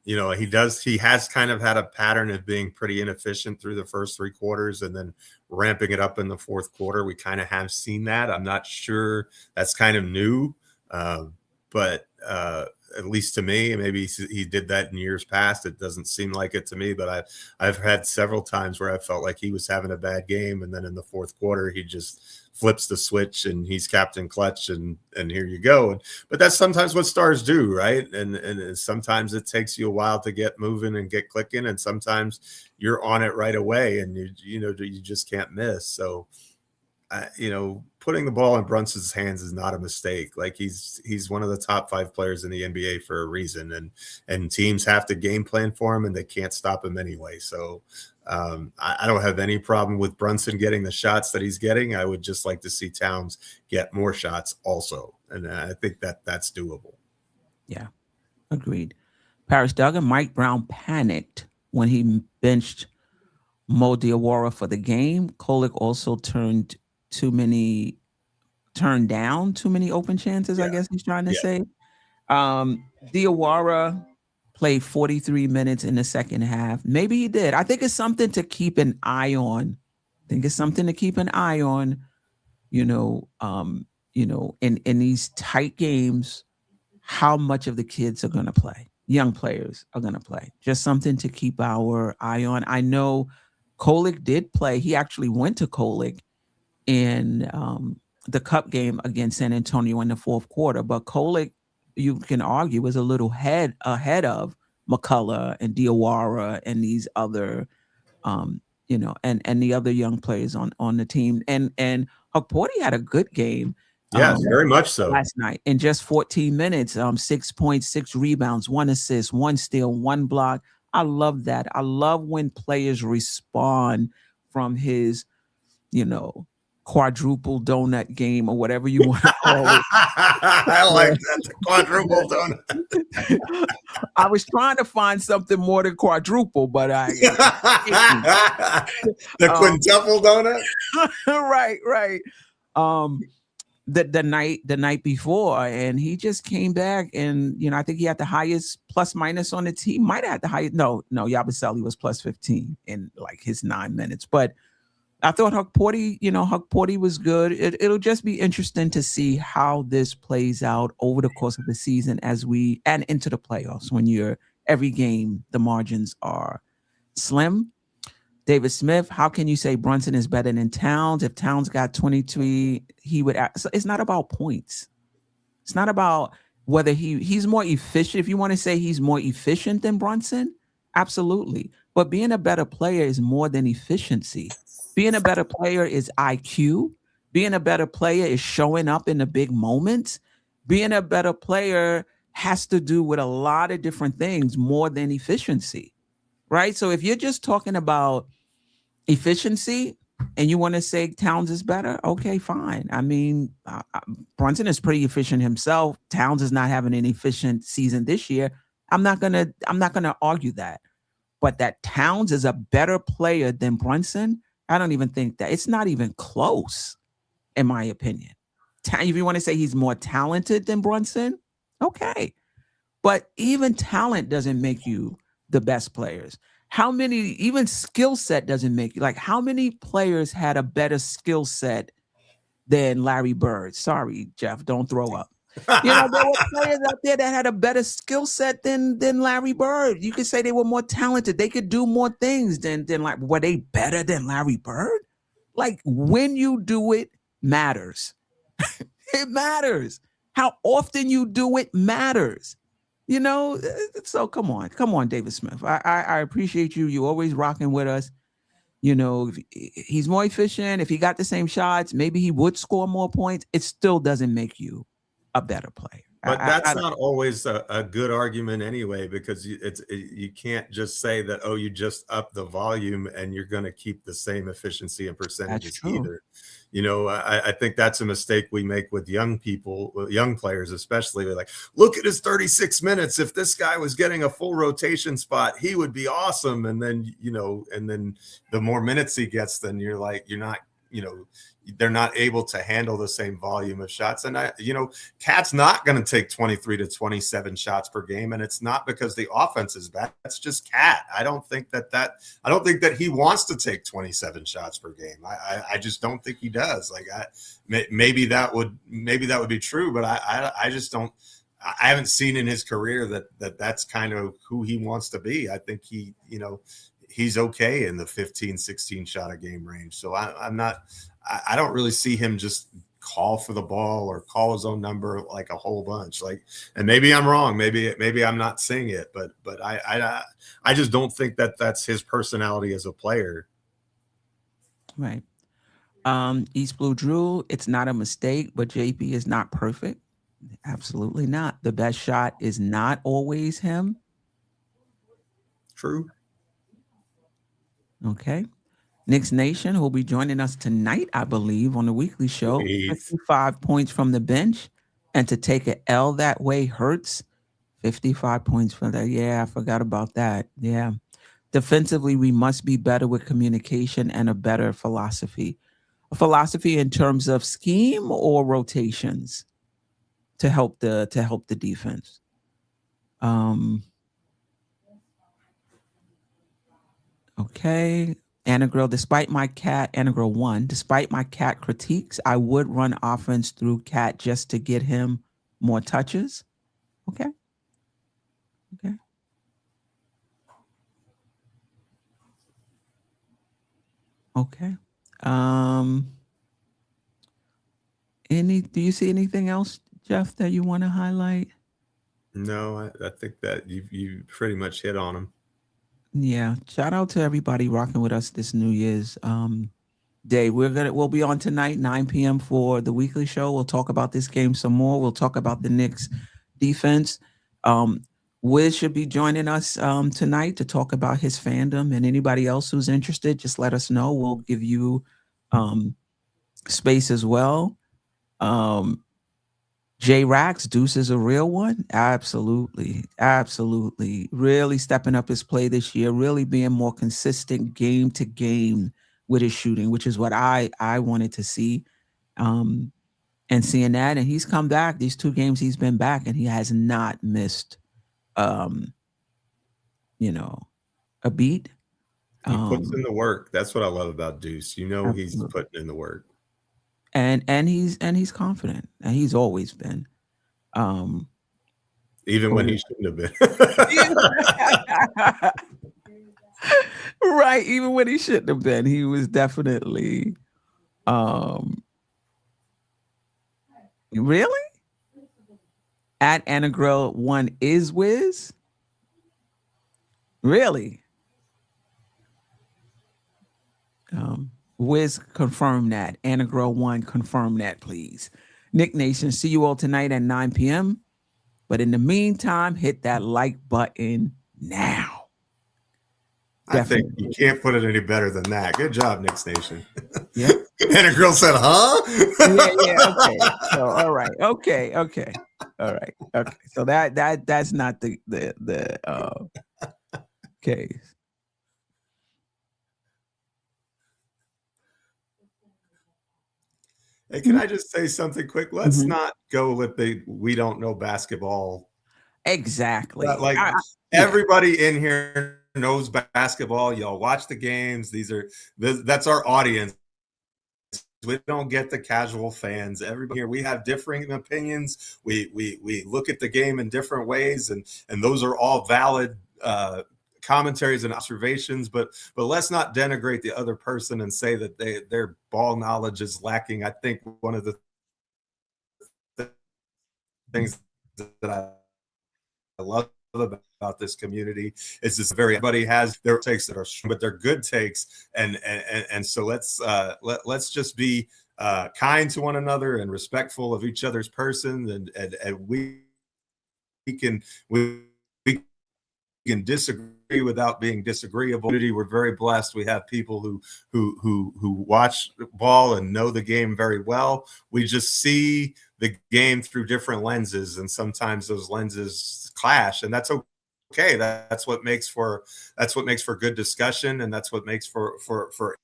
You know, he has kind of had a pattern of being pretty inefficient through the first three quarters and then ramping it up in the fourth quarter. We kind of have seen that. I'm not sure that's kind of new, but at least to me, maybe he did that in years past. It doesn't seem like it to me, but I've had several times where I felt like he was having a bad game, and then in the fourth quarter, he just flips the switch and he's Captain Clutch, and here you go. But that's sometimes what stars do, right? And sometimes it takes you a while to get moving and get clicking, and sometimes you're on it right away, and you just can't miss. So, putting the ball in Brunson's hands is not a mistake. Like, he's one of the top 5 players in the NBA for a reason, and teams have to game plan for him, and they can't stop him anyway. So I don't have any problem with Brunson getting the shots that he's getting. I would just like to see Towns get more shots also, and I think that's doable. Yeah, agreed. Paris Duggan, Mike Brown panicked when he benched Mo Diawara for the game. Kolek also turned down too many open chances, I guess he's trying to say. Diawara played 43 minutes in the second half. Maybe he did. I think it's something to keep an eye on. In these tight games, how much of the kids are going to play. Young players are going to play. Just something to keep our eye on. I know Kolek did play. He actually went to Kolek in the cup game against San Antonio in the fourth quarter. But Kolek, you can argue, was a little ahead of McCullough and Diawara and these other, and the other young players on the team. And Hukporti had a good game. Yeah, very much so. Last night in just 14 minutes, 6 points, 6 rebounds, 1 assist, 1 steal, 1 block. I love that. I love when players respond from his, quadruple donut game or whatever you want to call it. I like that, the quadruple donut. I was trying to find something more than quadruple, but the quintuple donut. Right. The night before, and he just came back, and I think he had the highest plus minus on the team. Might have had the highest. No, Yabusele was plus 15 in like his 9 minutes, but I thought Hukporti was good. It'll just be interesting to see how this plays out over the course of the season and into the playoffs, when every game, the margins are slim. David Smith, how can you say Brunson is better than Towns? If Towns got 23, he would. So it's not about points. It's not about whether he's more efficient. If you want to say he's more efficient than Brunson, absolutely. But being a better player is more than efficiency. Being a better player is IQ. Being a better player is showing up in the big moments. Being a better player has to do with a lot of different things more than efficiency, right? So if you're just talking about efficiency and you want to say Towns is better, okay, fine. I mean, Brunson is pretty efficient himself. Towns is not having an efficient season this year. I'm not gonna argue that. But that Towns is a better player than Brunson, I don't even think that. It's not even close, in my opinion. If you want to say he's more talented than Brunson, okay. But even talent doesn't make you the best players. How many, even skill set doesn't make you, like how many players had a better skill set than Larry Bird? Sorry, Geoff, don't throw up. There were players out there that had a better skill set than Larry Bird. You could say they were more talented. They could do more things than like, were they better than Larry Bird? Like when you do it matters. It matters. How often you do it matters. So come on, David Smith. I appreciate you. You always rocking with us. If he's more efficient. If he got the same shots, maybe he would score more points. It still doesn't make you a better player. But that's not always a good argument anyway, because you can't just say that, oh, you just up the volume and you're going to keep the same efficiency and percentages either. I think that's a mistake we make with young people, young players especially. We're like, look at his 36 minutes. If this guy was getting a full rotation spot, he would be awesome. And then, and then the more minutes he gets, then you're like, you're not, they're not able to handle the same volume of shots. And Cat's not going to take 23 to 27 shots per game. And it's not because the offense is bad. That's just Cat. I don't think that he wants to take 27 shots per game. I just don't think he does. Like maybe that would be true, but I just don't. I haven't seen in his career that's kind of who he wants to be. I think he's okay in the 15, 16 shot a game range. So I don't really see him just call for the ball or call his own number like a whole bunch. Like, and maybe I'm wrong. Maybe I'm not seeing it, but I just don't think that's his personality as a player. Right. East Blue Drew, it's not a mistake, but JP is not perfect. Absolutely not. The best shot is not always him. True. Okay. Knicks Nation, who will be joining us tonight, I believe, on the weekly show. 55 points from the bench. And to take an L that way hurts. 55 points for that. Yeah, I forgot about that. Yeah. Defensively, we must be better with communication and a better philosophy. A philosophy in terms of scheme or rotations to help the defense. Okay. Anna Girl, despite my Cat critiques, I would run offense through Cat just to get him more touches. Okay. Do you see anything else, Geoff, that you want to highlight? No, I think that you pretty much hit on him. Yeah, shout out to everybody rocking with us this New Year's day. We'll be on tonight, 9 p.m. for the weekly show. We'll talk about this game some more. We'll talk about the Knicks defense. Wiz should be joining us tonight to talk about his fandom, and anybody else who's interested, just let us know. We'll give you space as well. J-Rax, Deuce is a real one. Absolutely. Really stepping up his play this year, really being more consistent game to game with his shooting, which is what I wanted to see. And seeing that, and he's come back. These 2 games he's been back, and he has not missed, a beat. He puts in the work. That's what I love about Deuce. Absolutely. He's putting in the work. And he's confident, and he's always been. Even when he shouldn't have been. Right. Even when he shouldn't have been, he was definitely really at Anagrel one is Wiz. Really? Wiz, confirm that. Anagrel one, confirm that, please. Nick Nation, see you all tonight at 9 p.m. But in the meantime, hit that like button now. Definitely. I think you can't put it any better than that. Good job, Knicks Nation. Yeah. And a girl said, huh? Yeah. Okay. So, all right. Okay. All right. Okay. So that's not the case. Hey, can I just say something quick? Let's not go with we don't know basketball. Exactly. Like everybody in here knows basketball. Y'all watch the games. That's our audience. We don't get the casual fans. Everybody here, we have differing opinions. We look at the game in different ways, and those are all valid commentaries and observations. But let's not denigrate the other person and say that their ball knowledge is lacking. I think one of the things that I love about this community is this everybody has their takes that are strong, but they're good takes, and so let's just be kind to one another and respectful of each other's person, and we can disagree without being disagreeable. We're very blessed. We have people who watch ball and know the game very well. We just see the game through different lenses, and sometimes those lenses clash, and that's okay. That's what makes for good discussion, and that's what makes for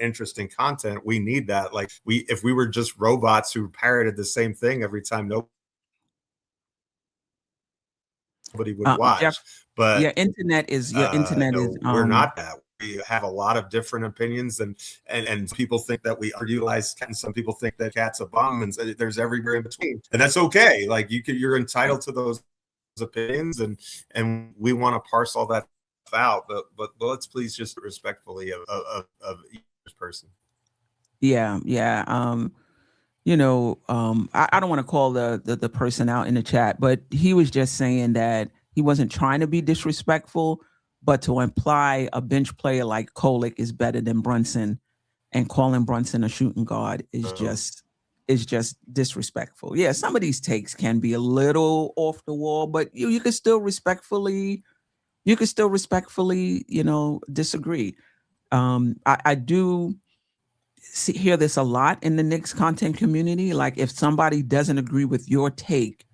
interesting content. We need that. Like if we were just robots who parroted the same thing every time, nobody would watch. Jeff, but your internet is we're not that. We have a lot of different opinions, and people think that we underutilize cat, and some people think that cat's a bum, and there's everywhere in between, and that's okay. Like you're entitled to those opinions, and we want to parse all that out, but let's please just respectfully of each person. Yeah. I don't want to call the person out in the chat, but he was just saying that he wasn't trying to be disrespectful, but to imply a bench player like Kolick is better than Brunson and calling Brunson a shooting guard is just disrespectful. Yeah, some of these takes can be a little off the wall, but you can still respectfully, disagree. I do hear this a lot in the Knicks content community. Like if somebody doesn't agree with your take,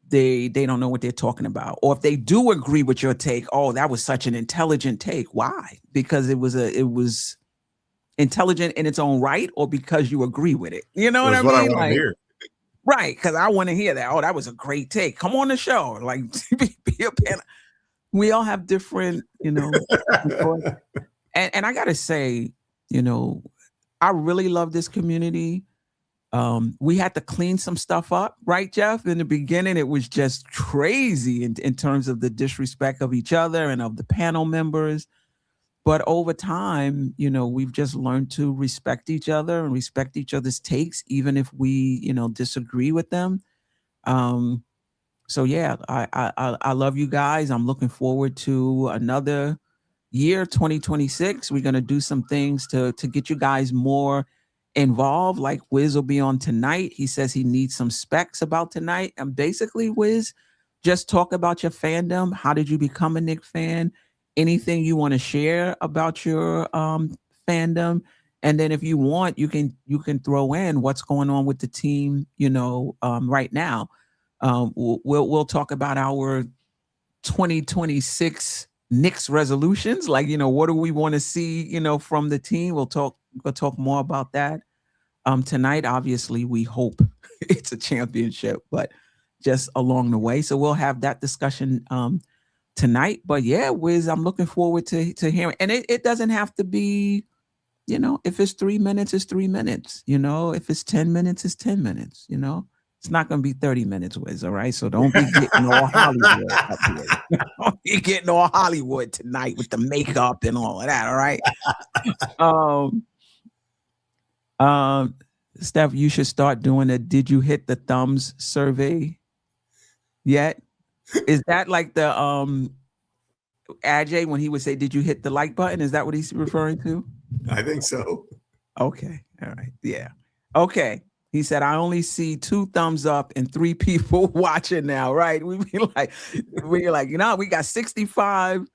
they don't know what they're talking about. Or if they do agree with your take, oh, that was such an intelligent take. Why? Because it was intelligent in its own right, or because you agree with it. You know what I mean? I want to hear. Right, because I want to hear that. Oh, that was a great take. Come on the show. Like be a pen. We all have different, and I gotta say, I really love this community. We had to clean some stuff up, right, Jeff? In the beginning, it was just crazy in terms of the disrespect of each other and of the panel members. But over time, we've just learned to respect each other and respect each other's takes, even if we, disagree with them. So yeah, I love you guys. I'm looking forward to another year, 2026. We're gonna do some things to get you guys more involved. Like Wiz will be on tonight. He says he needs some specs about tonight. And basically, Wiz, just talk about your fandom. How did you become a Knick fan? Anything you want to share about your fandom? And then if you want, you can throw in what's going on with the team, right now. We'll talk about our 2026 Knicks resolutions. Like, what do we want to see, from the team? We'll talk more about that. Tonight, obviously, we hope it's a championship, but just along the way. So we'll have that discussion tonight. But yeah, Wiz, I'm looking forward to hearing. And it doesn't have to be, if it's 3 minutes, it's 3 minutes. If it's 10 minutes, it's 10 minutes. It's not going to be 30 minutes, Wiz, all right? So don't be getting all Hollywood up here. Don't be getting all Hollywood tonight with the makeup and all of that, all right? Steph, you should start doing a did you hit the thumbs survey yet? Is that like the Ajay when he would say, did you hit the like button? Is that what he's referring to? I think so. Okay. All right. Yeah. Okay. He said, I only see 2 thumbs up and 3 people watching now, right? We're like, we got 65.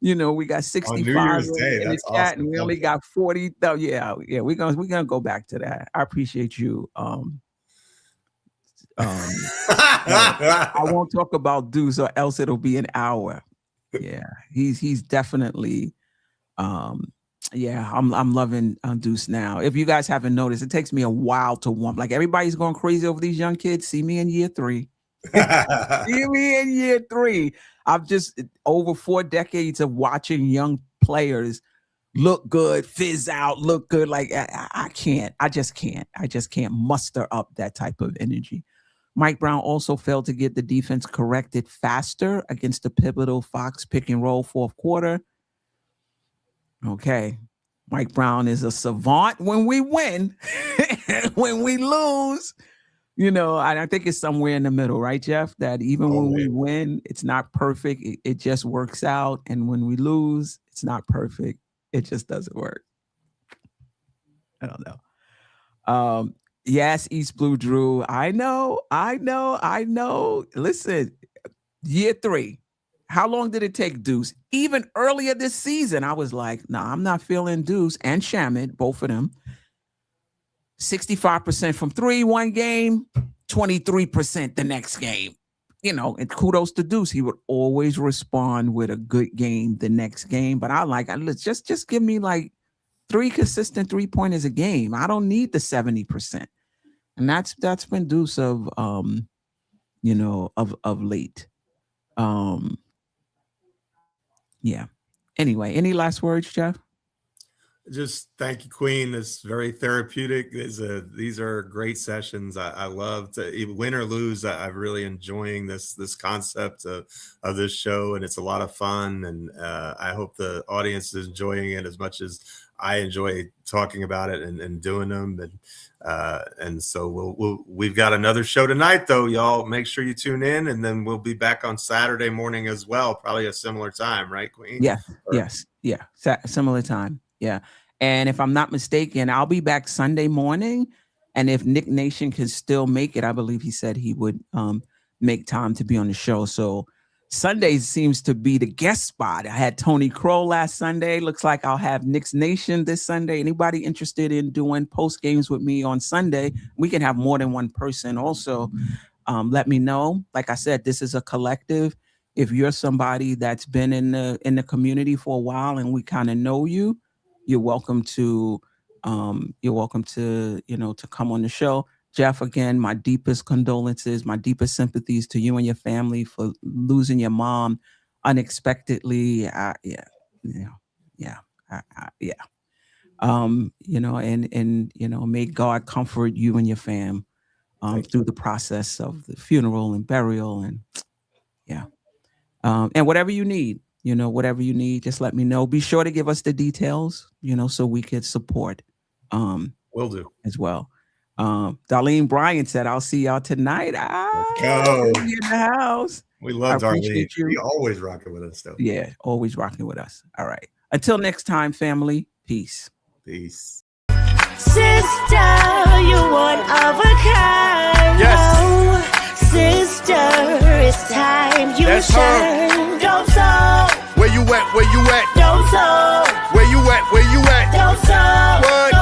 We got 65 on New Year's Day. in the That's chat, awesome. and we only got 40. Yeah, we're gonna go back to that. I appreciate you. I won't talk about Deuce, or else it'll be an hour. Yeah, he's definitely. I'm loving Deuce now. If you guys haven't noticed, it takes me a while to warm. Like everybody's going crazy over these young kids. See me in year 3. See me in year 3. I've just over 4 decades of watching young players look good, fizz out, look good. Like I just can't muster up that type of energy. Mike Brown also failed to get the defense corrected faster against the pivotal Fox pick and roll fourth quarter. Okay. Mike Brown is a savant when we win. When we lose, I think it's somewhere in the middle, right, Geoff? That even when we win, it's not perfect. It just works out. And when we lose, it's not perfect. It just doesn't work. I don't know. Yes, East Blue Drew. I know. Listen, year 3. How long did it take Deuce? Even earlier this season, I was like, nah, I'm not feeling Deuce and Shamit, both of them. 65% from 3 one game, 23% the next game. And kudos to Deuce. He would always respond with a good game the next game. But let's just give me like 3 consistent 3-pointers a game. I don't need the 70%. And that's been Deuce of late. Yeah. Anyway, any last words, Geoff? Just thank you, Queen. It's very therapeutic. These are great sessions. I love to, win or lose. I'm really enjoying this concept of this show, and it's a lot of fun. And I hope the audience is enjoying it as much as I enjoy talking about it and doing them. And so we've got another show tonight, though. Y'all make sure you tune in, and then we'll be back on Saturday morning as well. Probably a similar time, right, Queen? Yeah. Yes. Yeah. Similar time. Yeah. And if I'm not mistaken, I'll be back Sunday morning. And if Knick Nation can still make it, I believe he said he would make time to be on the show. So Sunday seems to be the guest spot. I had Tony Crow last Sunday. Looks like I'll have Knicks Nation this Sunday. Anybody interested in doing post games with me on Sunday? We can have more than one person also. Let me know. Like I said, this is a collective. If you're somebody that's been in the community for a while and we kind of know you, you're welcome to to come on the show. Geoff, again, my deepest condolences, my deepest sympathies to you and your family for losing your mom unexpectedly. May God comfort you and your fam through the process of the funeral and burial, and whatever you need. Whatever you need, just let me know. Be sure to give us the details, so we could support. Will do. As well. Darlene Bryant said, I'll see y'all tonight. Go. In the house. We love Darlene. She always rocking with us, though. Yeah, always rocking with us. All right. Until next time, family. Peace. Peace. Sister, you're one of a kind. Yes. Sister, it's time you That's shine. Don't so. Where you at? Where you at? Don't so. Where you at? Where you at? Don't so. What?